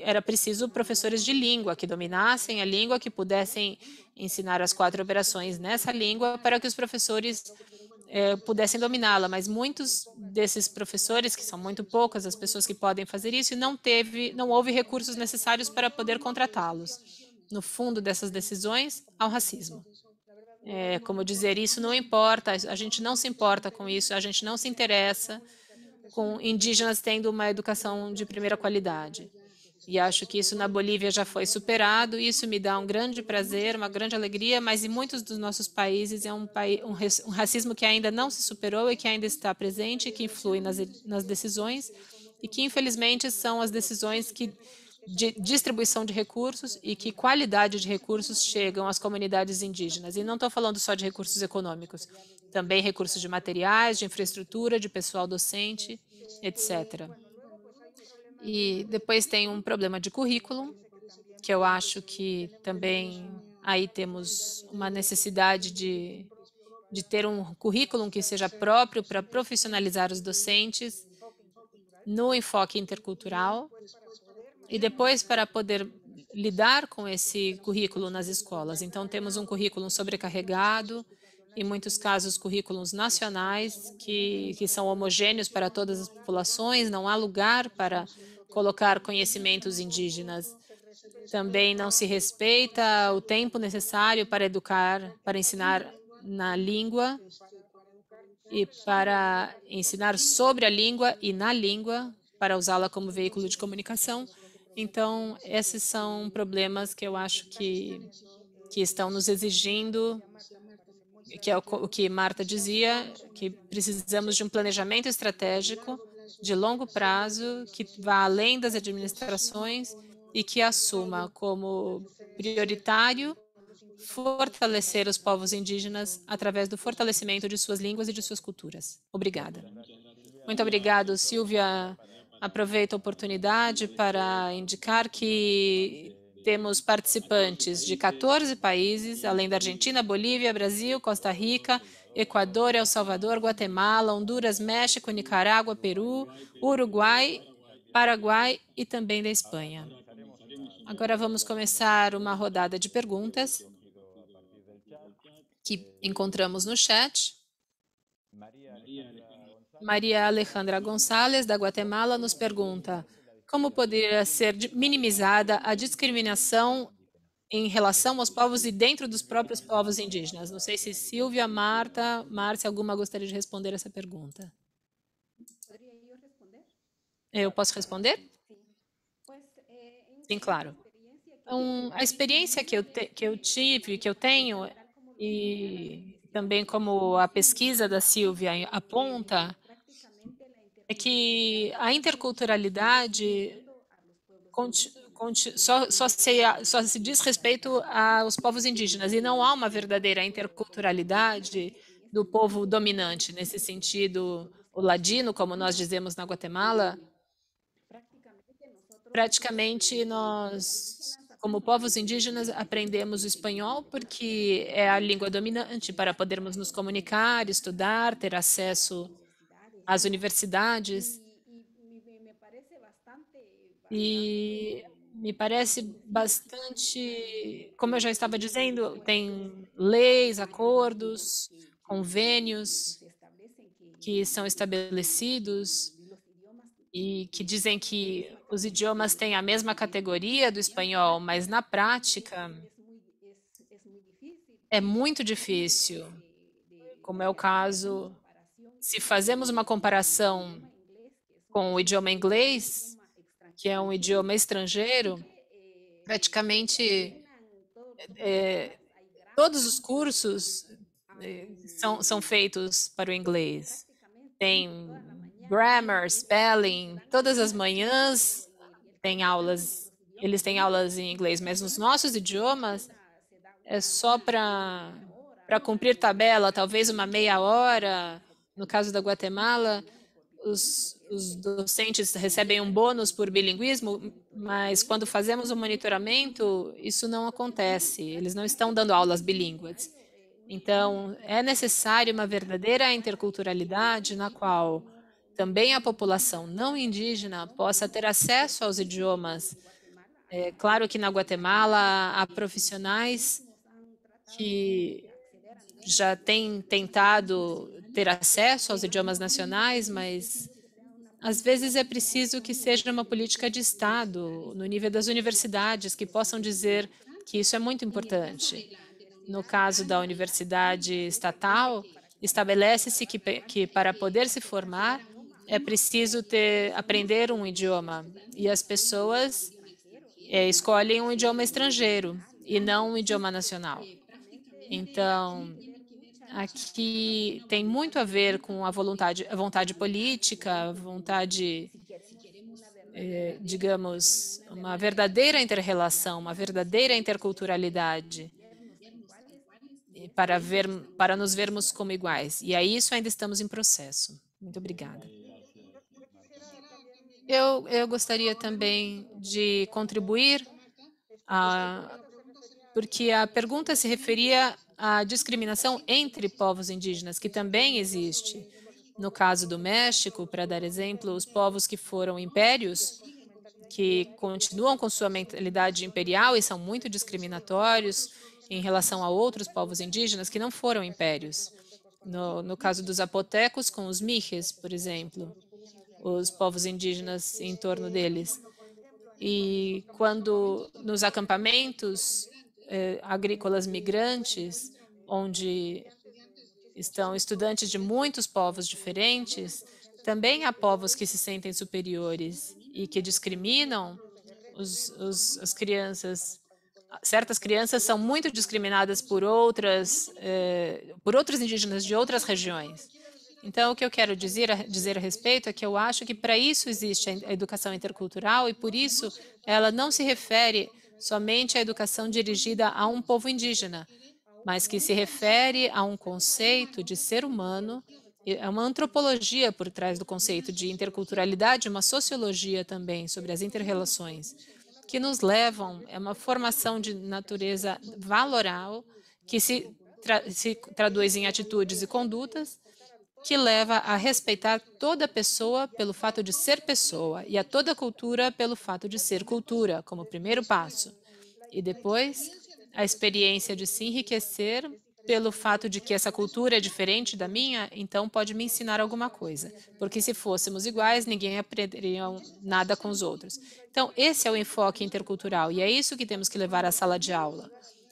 era preciso professores de língua que dominassem a língua, que pudessem ensinar as 4 operações nessa língua para que os professores pudessem dominá-la. Mas muitos desses professores, que são muito poucas as pessoas que podem fazer isso, não houve recursos necessários para poder contratá-los. No fundo dessas decisões, há o racismo. como dizer, isso não importa, a gente não se importa com isso, a gente não se interessa com indígenas tendo uma educação de primeira qualidade. E acho que isso na Bolívia já foi superado, e isso me dá um grande prazer, uma grande alegria, mas em muitos dos nossos países é um racismo que ainda não se superou e que ainda está presente, que influi nas decisões, e que infelizmente são as decisões de distribuição de recursos e que qualidade de recursos chegam às comunidades indígenas. E não estou falando só de recursos econômicos, também recursos de materiais, de infraestrutura, de pessoal docente, etc. E depois tem um problema de currículo, que eu acho que também aí temos uma necessidade de ter um currículo que seja próprio para profissionalizar os docentes no enfoque intercultural e depois para poder lidar com esse currículo nas escolas. Então, temos um currículo sobrecarregado, em muitos casos, currículos nacionais que são homogêneos para todas as populações, não há lugar para colocar conhecimentos indígenas. Também não se respeita o tempo necessário para educar, para ensinar na língua e para ensinar sobre a língua e na língua, para usá-la como veículo de comunicação. Então, esses são problemas que eu acho que estão nos exigindo, que é o que Marta dizia, que precisamos de um planejamento estratégico de longo prazo, que vá além das administrações e que assuma como prioritário fortalecer os povos indígenas através do fortalecimento de suas línguas e de suas culturas. Obrigada. Muito obrigado, Silvia. Aproveito a oportunidade para indicar que temos participantes de 14 países, além da Argentina, Bolívia, Brasil, Costa Rica, Equador, El Salvador, Guatemala, Honduras, México, Nicarágua, Peru, Uruguai, Paraguai e também da Espanha. Agora vamos começar uma rodada de perguntas que encontramos no chat. Maria Alejandra Gonçalves, da Guatemala, nos pergunta: como poderia ser minimizada a discriminação em relação aos povos e dentro dos próprios povos indígenas? Não sei se Silvia, Marta, Márcia, alguma gostaria de responder essa pergunta. Eu posso responder? Sim, claro. Então, a experiência que eu tive, que eu tenho, e também como a pesquisa da Silvia aponta, é que a interculturalidade só se diz respeito aos povos indígenas e não há uma verdadeira interculturalidade do povo dominante, nesse sentido, o ladino, como nós dizemos na Guatemala. Praticamente nós, como povos indígenas, aprendemos o espanhol porque é a língua dominante para podermos nos comunicar, estudar, ter acesso às universidades. E me parece bastante, como eu já estava dizendo, tem leis, acordos, convênios que são estabelecidos e que dizem que os idiomas têm a mesma categoria do espanhol, mas na prática é muito difícil, como é o caso, se fazemos uma comparação com o idioma inglês, que é um idioma estrangeiro, praticamente todos os cursos são feitos para o inglês. Tem grammar, spelling, todas as manhãs tem aulas, eles têm aulas em inglês, mas nos nossos idiomas é só para cumprir tabela, talvez uma meia hora. No caso da Guatemala, os docentes recebem um bônus por bilinguismo, mas quando fazemos o monitoramento, isso não acontece. Eles não estão dando aulas bilíngues. Então, é necessário uma verdadeira interculturalidade na qual também a população não indígena possa ter acesso aos idiomas. É claro que na Guatemala há profissionais que já têm tentado ter acesso aos idiomas nacionais, mas às vezes é preciso que seja uma política de Estado, no nível das universidades, que possam dizer que isso é muito importante. No caso da universidade estatal, estabelece-se que para poder se formar é preciso aprender um idioma e as pessoas escolhem um idioma estrangeiro e não um idioma nacional. Então, aqui tem muito a ver com a vontade política, a vontade, digamos, uma verdadeira inter-relação, uma verdadeira interculturalidade, para nos vermos como iguais. E a isso ainda estamos em processo. Muito obrigada. Eu gostaria também de contribuir, porque a pergunta se referia à discriminação entre povos indígenas, que também existe. No caso do México, para dar exemplo, os povos que foram impérios, que continuam com sua mentalidade imperial e são muito discriminatórios em relação a outros povos indígenas que não foram impérios. No caso dos zapotecos, com os mijes, por exemplo, os povos indígenas em torno deles. E quando nos acampamentos agrícolas migrantes, onde estão estudantes de muitos povos diferentes, também há povos que se sentem superiores e que discriminam as crianças. Certas crianças são muito discriminadas por outros indígenas de outras regiões. Então, o que eu quero dizer a respeito é que eu acho que para isso existe a educação intercultural e por isso ela não se refere somente à educação dirigida a um povo indígena, mas que se refere a um conceito de ser humano, é uma antropologia por trás do conceito de interculturalidade, uma sociologia também sobre as interrelações, que nos levam, é uma formação de natureza valoral, que se traduz em atitudes e condutas, que leva a respeitar toda pessoa pelo fato de ser pessoa e a toda cultura pelo fato de ser cultura, como primeiro passo. E depois, a experiência de se enriquecer pelo fato de que essa cultura é diferente da minha, então pode me ensinar alguma coisa. Porque se fôssemos iguais, ninguém aprenderia nada com os outros. Então, esse é o enfoque intercultural e é isso que temos que levar à sala de aula.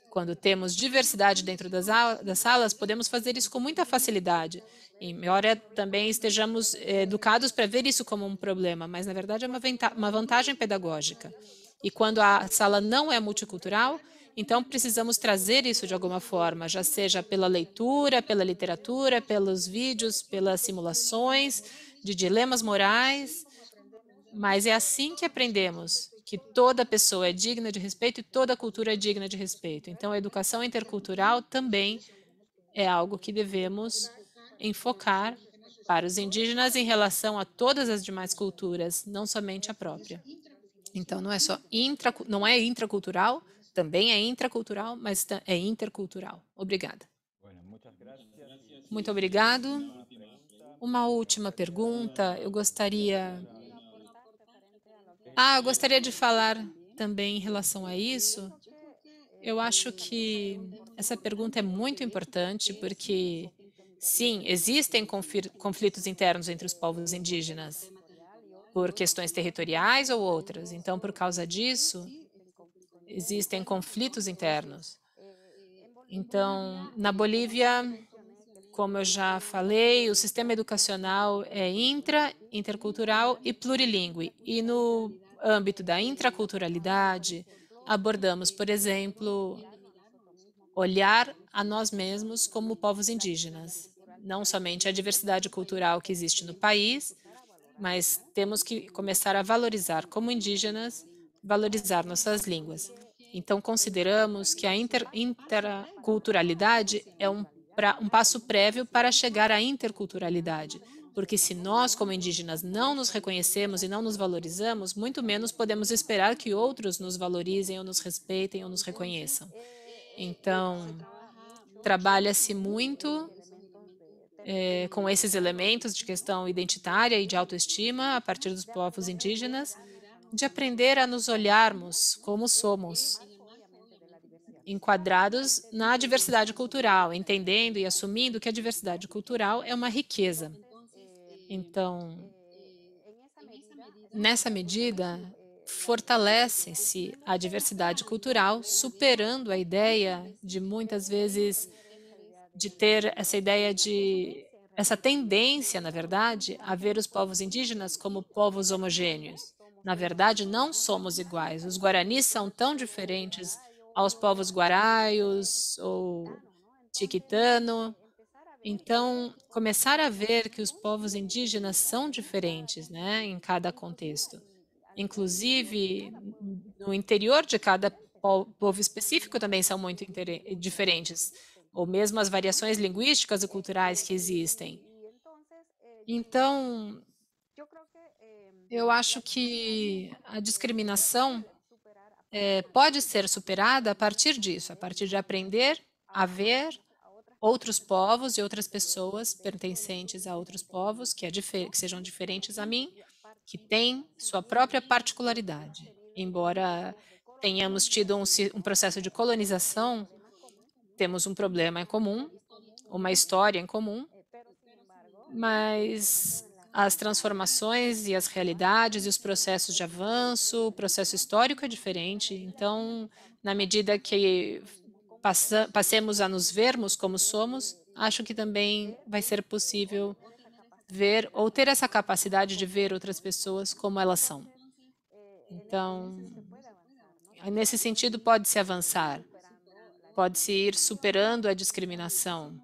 Quando temos diversidade dentro das salas, podemos fazer isso com muita facilidade. Embora também estejamos educados para ver isso como um problema, mas na verdade é uma vantagem pedagógica. E quando a sala não é multicultural, então precisamos trazer isso de alguma forma, já seja pela leitura, pela literatura, pelos vídeos, pelas simulações de dilemas morais, mas é assim que aprendemos que toda pessoa é digna de respeito e toda cultura é digna de respeito. Então, a educação intercultural também é algo que devemos enfocar para os indígenas em relação a todas as demais culturas, não somente a própria. Então, não é intracultural, também é intracultural, mas é intercultural. Obrigada. Muito obrigado. Uma última pergunta. Eu gostaria de falar também em relação a isso. Eu acho que essa pergunta é muito importante porque, sim, existem conflitos internos entre os povos indígenas por questões territoriais ou outras. Então, por causa disso, existem conflitos internos. Então, na Bolívia, como eu já falei, o sistema educacional é intercultural e plurilingüe. E no âmbito da intraculturalidade, abordamos, por exemplo, olhar a nós mesmos como povos indígenas. Não somente a diversidade cultural que existe no país, mas temos que começar a valorizar como indígenas, valorizar nossas línguas. Então, consideramos que a interculturalidade é um passo prévio para chegar à interculturalidade, porque se nós, como indígenas, não nos reconhecemos e não nos valorizamos, muito menos podemos esperar que outros nos valorizem ou nos respeitem ou nos reconheçam. Então, trabalha-se muito com esses elementos de questão identitária e de autoestima a partir dos povos indígenas, de aprender a nos olharmos como somos, enquadrados na diversidade cultural, entendendo e assumindo que a diversidade cultural é uma riqueza. Então, nessa medida, fortalece-se a diversidade cultural, superando a ideia de muitas vezes de ter essa ideia de essa tendência, na verdade, a ver os povos indígenas como povos homogêneos. Na verdade, não somos iguais. Os guaranis são tão diferentes aos povos guaraios ou tiquitano. Então, começar a ver que os povos indígenas são diferentes, né, em cada contexto. Inclusive, no interior de cada povo específico também são muito diferentes, ou mesmo as variações linguísticas e culturais que existem. Então, eu acho que a discriminação pode ser superada a partir disso, a partir de aprender a ver outros povos e outras pessoas pertencentes a outros povos que sejam diferentes a mim, que têm sua própria particularidade. Embora tenhamos tido um processo de colonização, temos um problema em comum, uma história em comum, mas as transformações e as realidades e os processos de avanço, o processo histórico é diferente. Então, na medida que passemos a nos vermos como somos, acho que também vai ser possível ver ou ter essa capacidade de ver outras pessoas como elas são. Então, nesse sentido, pode-se avançar, pode-se ir superando a discriminação.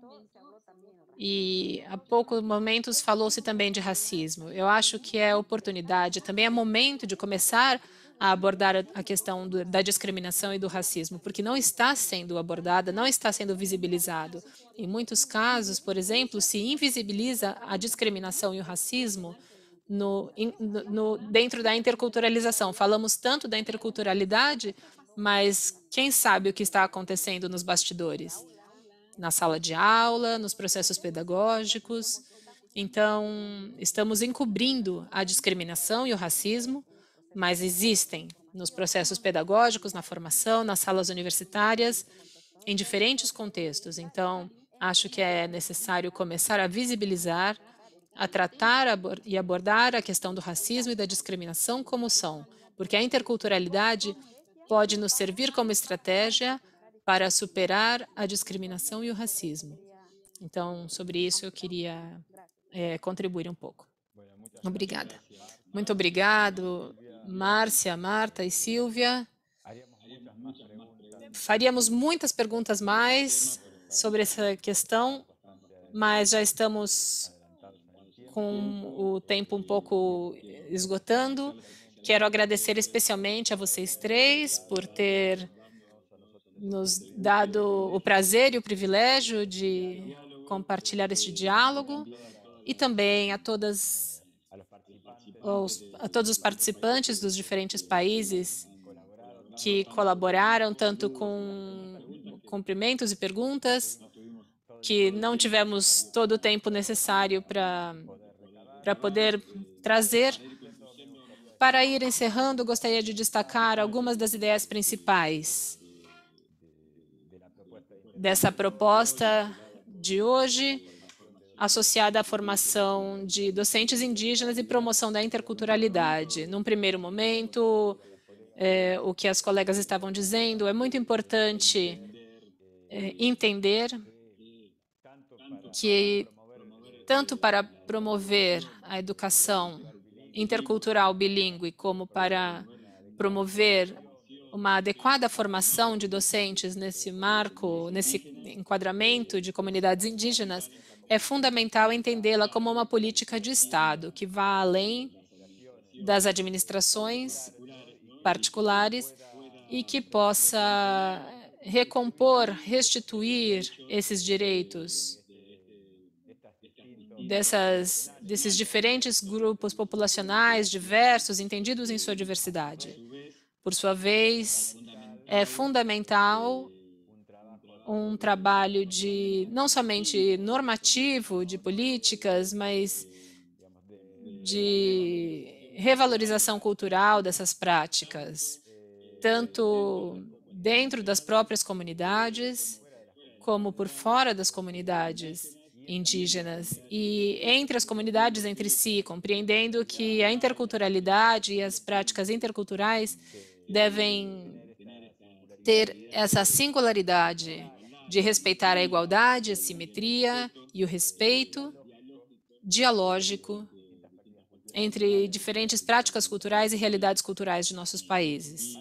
E há poucos momentos falou-se também de racismo. Eu acho que é oportunidade, também é momento de começar a abordar a questão da discriminação e do racismo, porque não está sendo abordada, não está sendo visibilizado. Em muitos casos, por exemplo, se invisibiliza a discriminação e o racismo dentro da interculturalização. Falamos tanto da interculturalidade, mas quem sabe o que está acontecendo nos bastidores? Na sala de aula, nos processos pedagógicos. Então, estamos encobrindo a discriminação e o racismo, mas existem nos processos pedagógicos, na formação, nas salas universitárias, em diferentes contextos. Então, acho que é necessário começar a visibilizar, a tratar e abordar a questão do racismo e da discriminação como são, porque a interculturalidade pode nos servir como estratégia para superar a discriminação e o racismo. Então, sobre isso eu queria contribuir um pouco. Obrigada. Muito obrigado, Márcia, Marta e Silvia. Faríamos muitas perguntas mais sobre essa questão, mas já estamos com o tempo um pouco esgotando. Quero agradecer especialmente a vocês três por ter nos dado o prazer e o privilégio de compartilhar este diálogo e também a todos os participantes dos diferentes países que colaboraram tanto com cumprimentos e perguntas, que não tivemos todo o tempo necessário para poder trazer. Para ir encerrando, gostaria de destacar algumas das ideias principais dessa proposta de hoje, associada à formação de docentes indígenas e promoção da interculturalidade. Num primeiro momento, o que as colegas estavam dizendo, é muito importante entender que, tanto para promover a educação intercultural bilíngue, como para promover uma adequada formação de docentes nesse marco, nesse enquadramento de comunidades indígenas, é fundamental entendê-la como uma política de Estado que vá além das administrações particulares e que possa recompor, restituir esses direitos desses diferentes grupos populacionais diversos, entendidos em sua diversidade. Por sua vez, é fundamental um trabalho de não somente normativo de políticas, mas de revalorização cultural dessas práticas, tanto dentro das próprias comunidades, como por fora das comunidades. indígenas e entre as comunidades entre si, compreendendo que a interculturalidade e as práticas interculturais devem ter essa singularidade de respeitar a igualdade, a simetria e o respeito dialógico entre diferentes práticas culturais e realidades culturais de nossos países.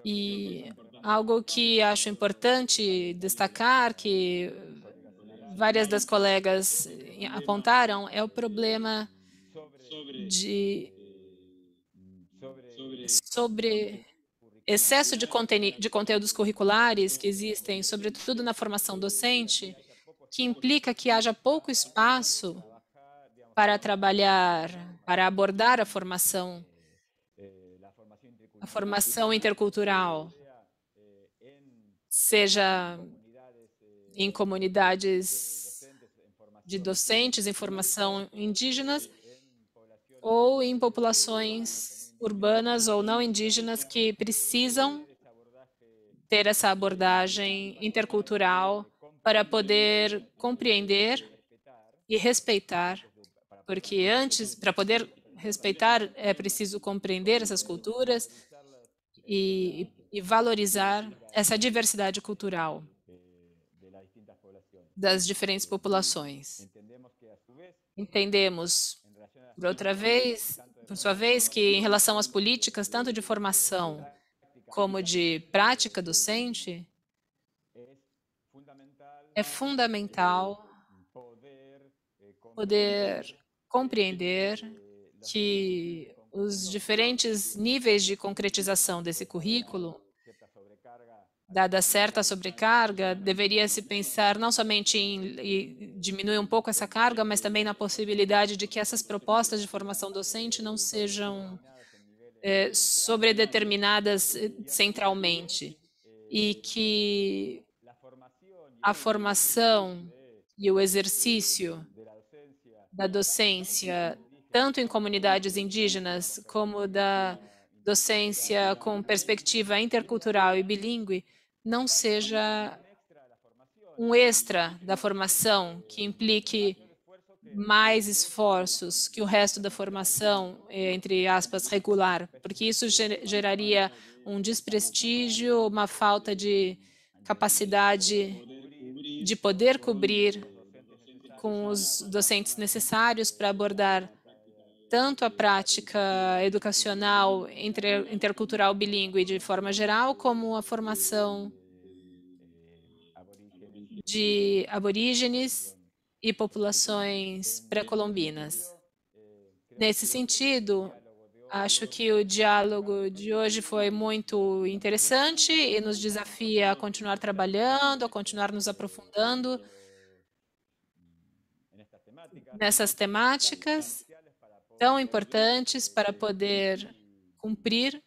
E algo que acho importante destacar, que várias das colegas apontaram, é o problema sobre excesso de conteúdos curriculares que existem, sobretudo na formação docente, que implica que haja pouco espaço para trabalhar, para abordar a formação intercultural, seja em comunidades de docentes em formação indígenas ou em populações urbanas ou não indígenas que precisam ter essa abordagem intercultural para poder compreender e respeitar, porque antes, para poder respeitar, é preciso compreender essas culturas e valorizar essa diversidade cultural das diferentes populações. Entendemos, por sua vez, que em relação às políticas, tanto de formação como de prática docente, é fundamental poder compreender que os diferentes níveis de concretização desse currículo, dada certa sobrecarga, deveria se pensar não somente em diminuir um pouco essa carga, mas também na possibilidade de que essas propostas de formação docente não sejam sobredeterminadas centralmente e que a formação e o exercício da docência, tanto em comunidades indígenas como da docência com perspectiva intercultural e bilíngue, não seja um extra da formação que implique mais esforços que o resto da formação, entre aspas, regular, porque isso geraria um desprestígio, uma falta de capacidade de poder cobrir com os docentes necessários para abordar tanto a prática educacional intercultural bilíngue de forma geral, como a formação de aborígenes e populações pré-colombinas. Nesse sentido, acho que o diálogo de hoje foi muito interessante e nos desafia a continuar trabalhando, a continuar nos aprofundando nessas temáticas tão importantes para poder cumprir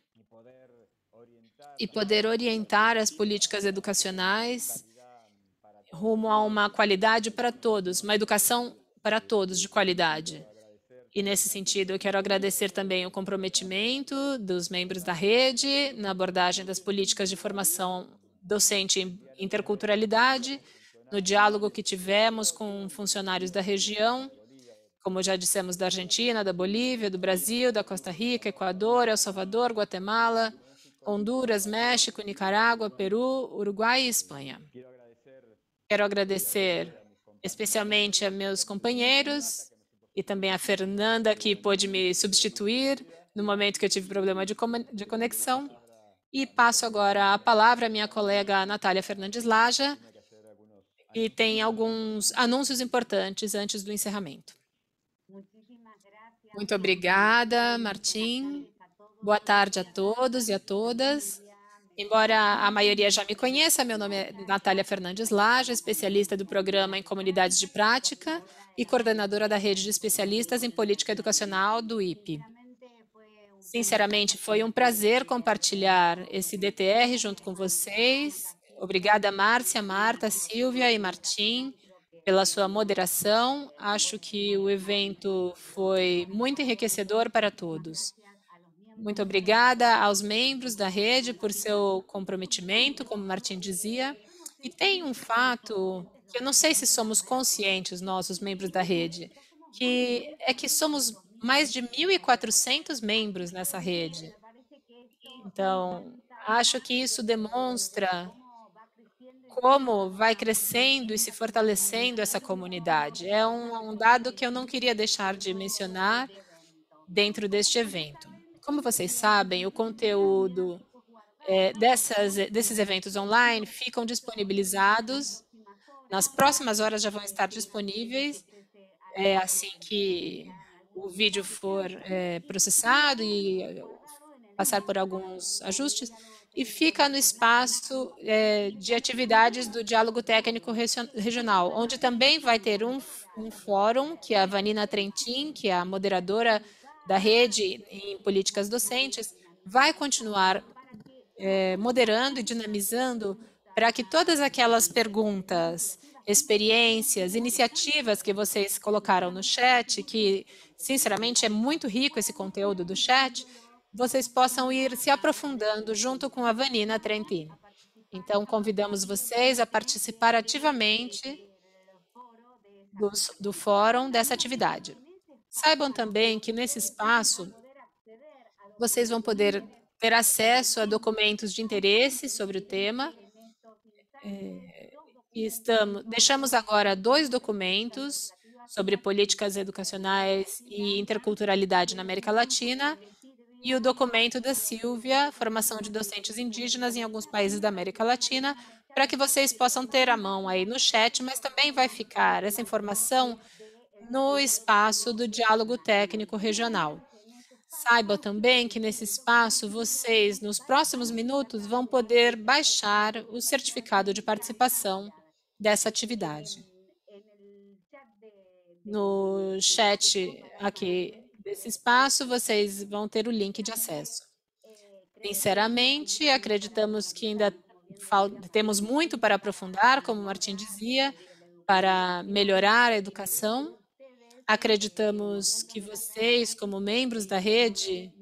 e poder orientar as políticas educacionais rumo a uma qualidade para todos, uma educação para todos de qualidade. E, nesse sentido, eu quero agradecer também o comprometimento dos membros da rede na abordagem das políticas de formação docente em interculturalidade, no diálogo que tivemos com funcionários da região, como já dissemos, da Argentina, da Bolívia, do Brasil, da Costa Rica, Equador, El Salvador, Guatemala, Honduras, México, Nicarágua, Peru, Uruguai e Espanha. Quero agradecer especialmente a meus companheiros e também a Fernanda, que pôde me substituir no momento que eu tive problema de conexão. E passo agora a palavra à minha colega Natália Fernandes Laja, que tem alguns anúncios importantes antes do encerramento. Muito obrigada, Martim. Boa tarde a todos e a todas. Embora a maioria já me conheça, meu nome é Natália Fernandes Laja, especialista do programa em Comunidades de Prática e coordenadora da rede de especialistas em política educacional do IPE. Sinceramente, foi um prazer compartilhar esse DTR junto com vocês. Obrigada, Márcia, Marta, Silvia e Martim, pela sua moderação. Acho que o evento foi muito enriquecedor para todos. Muito obrigada aos membros da rede por seu comprometimento, como Martim dizia, E tem um fato que eu não sei se somos conscientes, nós, os membros da rede, que somos mais de 1.400 membros nessa rede. Então, acho que isso demonstra como vai crescendo e se fortalecendo essa comunidade. É um dado que eu não queria deixar de mencionar dentro deste evento. Como vocês sabem, o conteúdo desses eventos online ficam disponibilizados. Nas próximas horas já vão estar disponíveis, assim que o vídeo for processado e passar por alguns ajustes, e fica no espaço de atividades do Diálogo Técnico Regional, onde também vai ter um fórum que a Vanina Trentin, que é a moderadora da rede em políticas docentes, vai continuar moderando e dinamizando para que todas aquelas perguntas, experiências, iniciativas que vocês colocaram no chat, que sinceramente é muito rico esse conteúdo do chat, vocês possam ir se aprofundando junto com a Vanina Trentin. Então, convidamos vocês a participar ativamente do fórum dessa atividade. Saibam também que nesse espaço vocês vão poder ter acesso a documentos de interesse sobre o tema. Deixamos agora 2 documentos sobre políticas educacionais e interculturalidade na América Latina e o documento da Silvia, formação de docentes indígenas em alguns países da América Latina, para que vocês possam ter à mão aí no chat, mas também vai ficar essa informação no espaço do diálogo técnico regional. Saiba também que nesse espaço vocês, nos próximos minutos, vão poder baixar o certificado de participação dessa atividade. No chat aqui desse espaço, vocês vão ter o link de acesso. Sinceramente, acreditamos que ainda temos muito para aprofundar, como o Martim dizia, para melhorar a educação. Acreditamos que vocês, como membros da rede,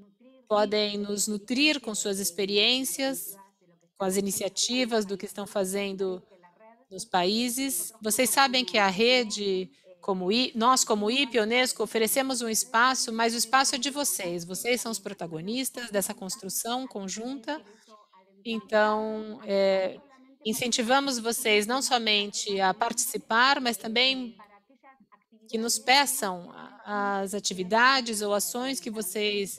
podem nos nutrir com suas experiências, com as iniciativas do que estão fazendo nos países. Vocês sabem que a rede, nós como IP, Unesco, oferecemos um espaço, mas o espaço é de vocês. Vocês são os protagonistas dessa construção conjunta. Então, incentivamos vocês não somente a participar, mas também que nos peçam as atividades ou ações que vocês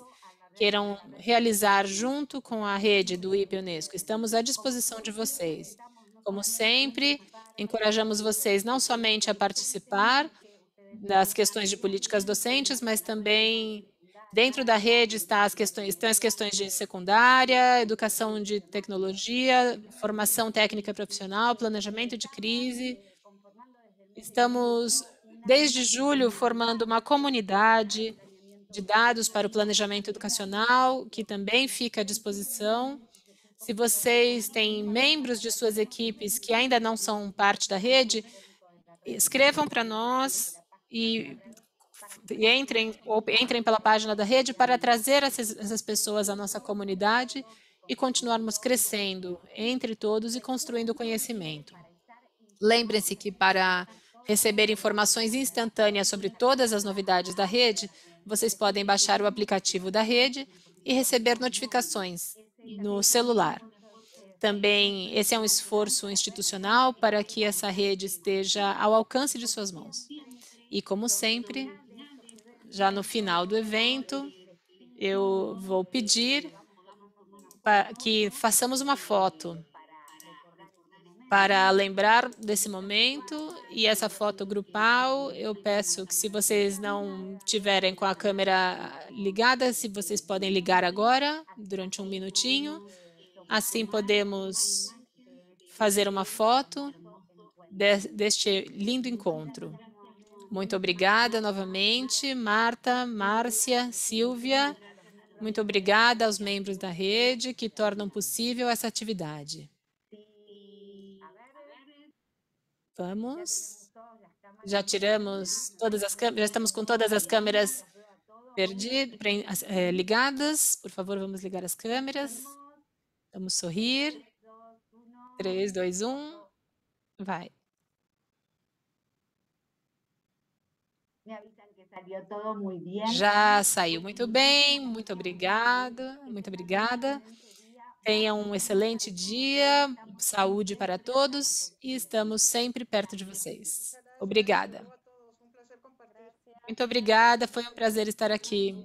queiram realizar junto com a rede do IP Unesco. Estamos à disposição de vocês. Como sempre, encorajamos vocês não somente a participar das questões de políticas docentes, mas também dentro da rede estão as questões de secundária, educação de tecnologia, formação técnica profissional, planejamento de crise. Estamos, desde julho, formando uma comunidade de dados para o planejamento educacional, que também fica à disposição. Se vocês têm membros de suas equipes que ainda não são parte da rede, escrevam para nós e entrem pela página da rede para trazer essas pessoas à nossa comunidade e continuarmos crescendo entre todos e construindo conhecimento. Lembrem-se que para receber informações instantâneas sobre todas as novidades da rede, vocês podem baixar o aplicativo da rede e receber notificações no celular. Também, esse é um esforço institucional para que essa rede esteja ao alcance de suas mãos. E, como sempre, já no final do evento, eu vou pedir que façamos uma foto para lembrar desse momento, e essa foto grupal, eu peço que se vocês não tiverem com a câmera ligada, se vocês podem ligar agora, durante um minutinho, assim podemos fazer uma foto deste lindo encontro. Muito obrigada novamente, Marta, Márcia, Silvia. Muito obrigada aos membros da rede que tornam possível essa atividade. Vamos. Já tiramos todas as câmeras, já estamos com todas as câmeras ligadas. Por favor, vamos ligar as câmeras. Vamos sorrir. 3, 2, 1. Vai. Me avisan que salió todo muy bien. Já saiu muito bem, muito obrigada, muito obrigada. Tenha um excelente dia, saúde para todos e estamos sempre perto de vocês. Obrigada. Muito obrigada, foi um prazer estar aqui.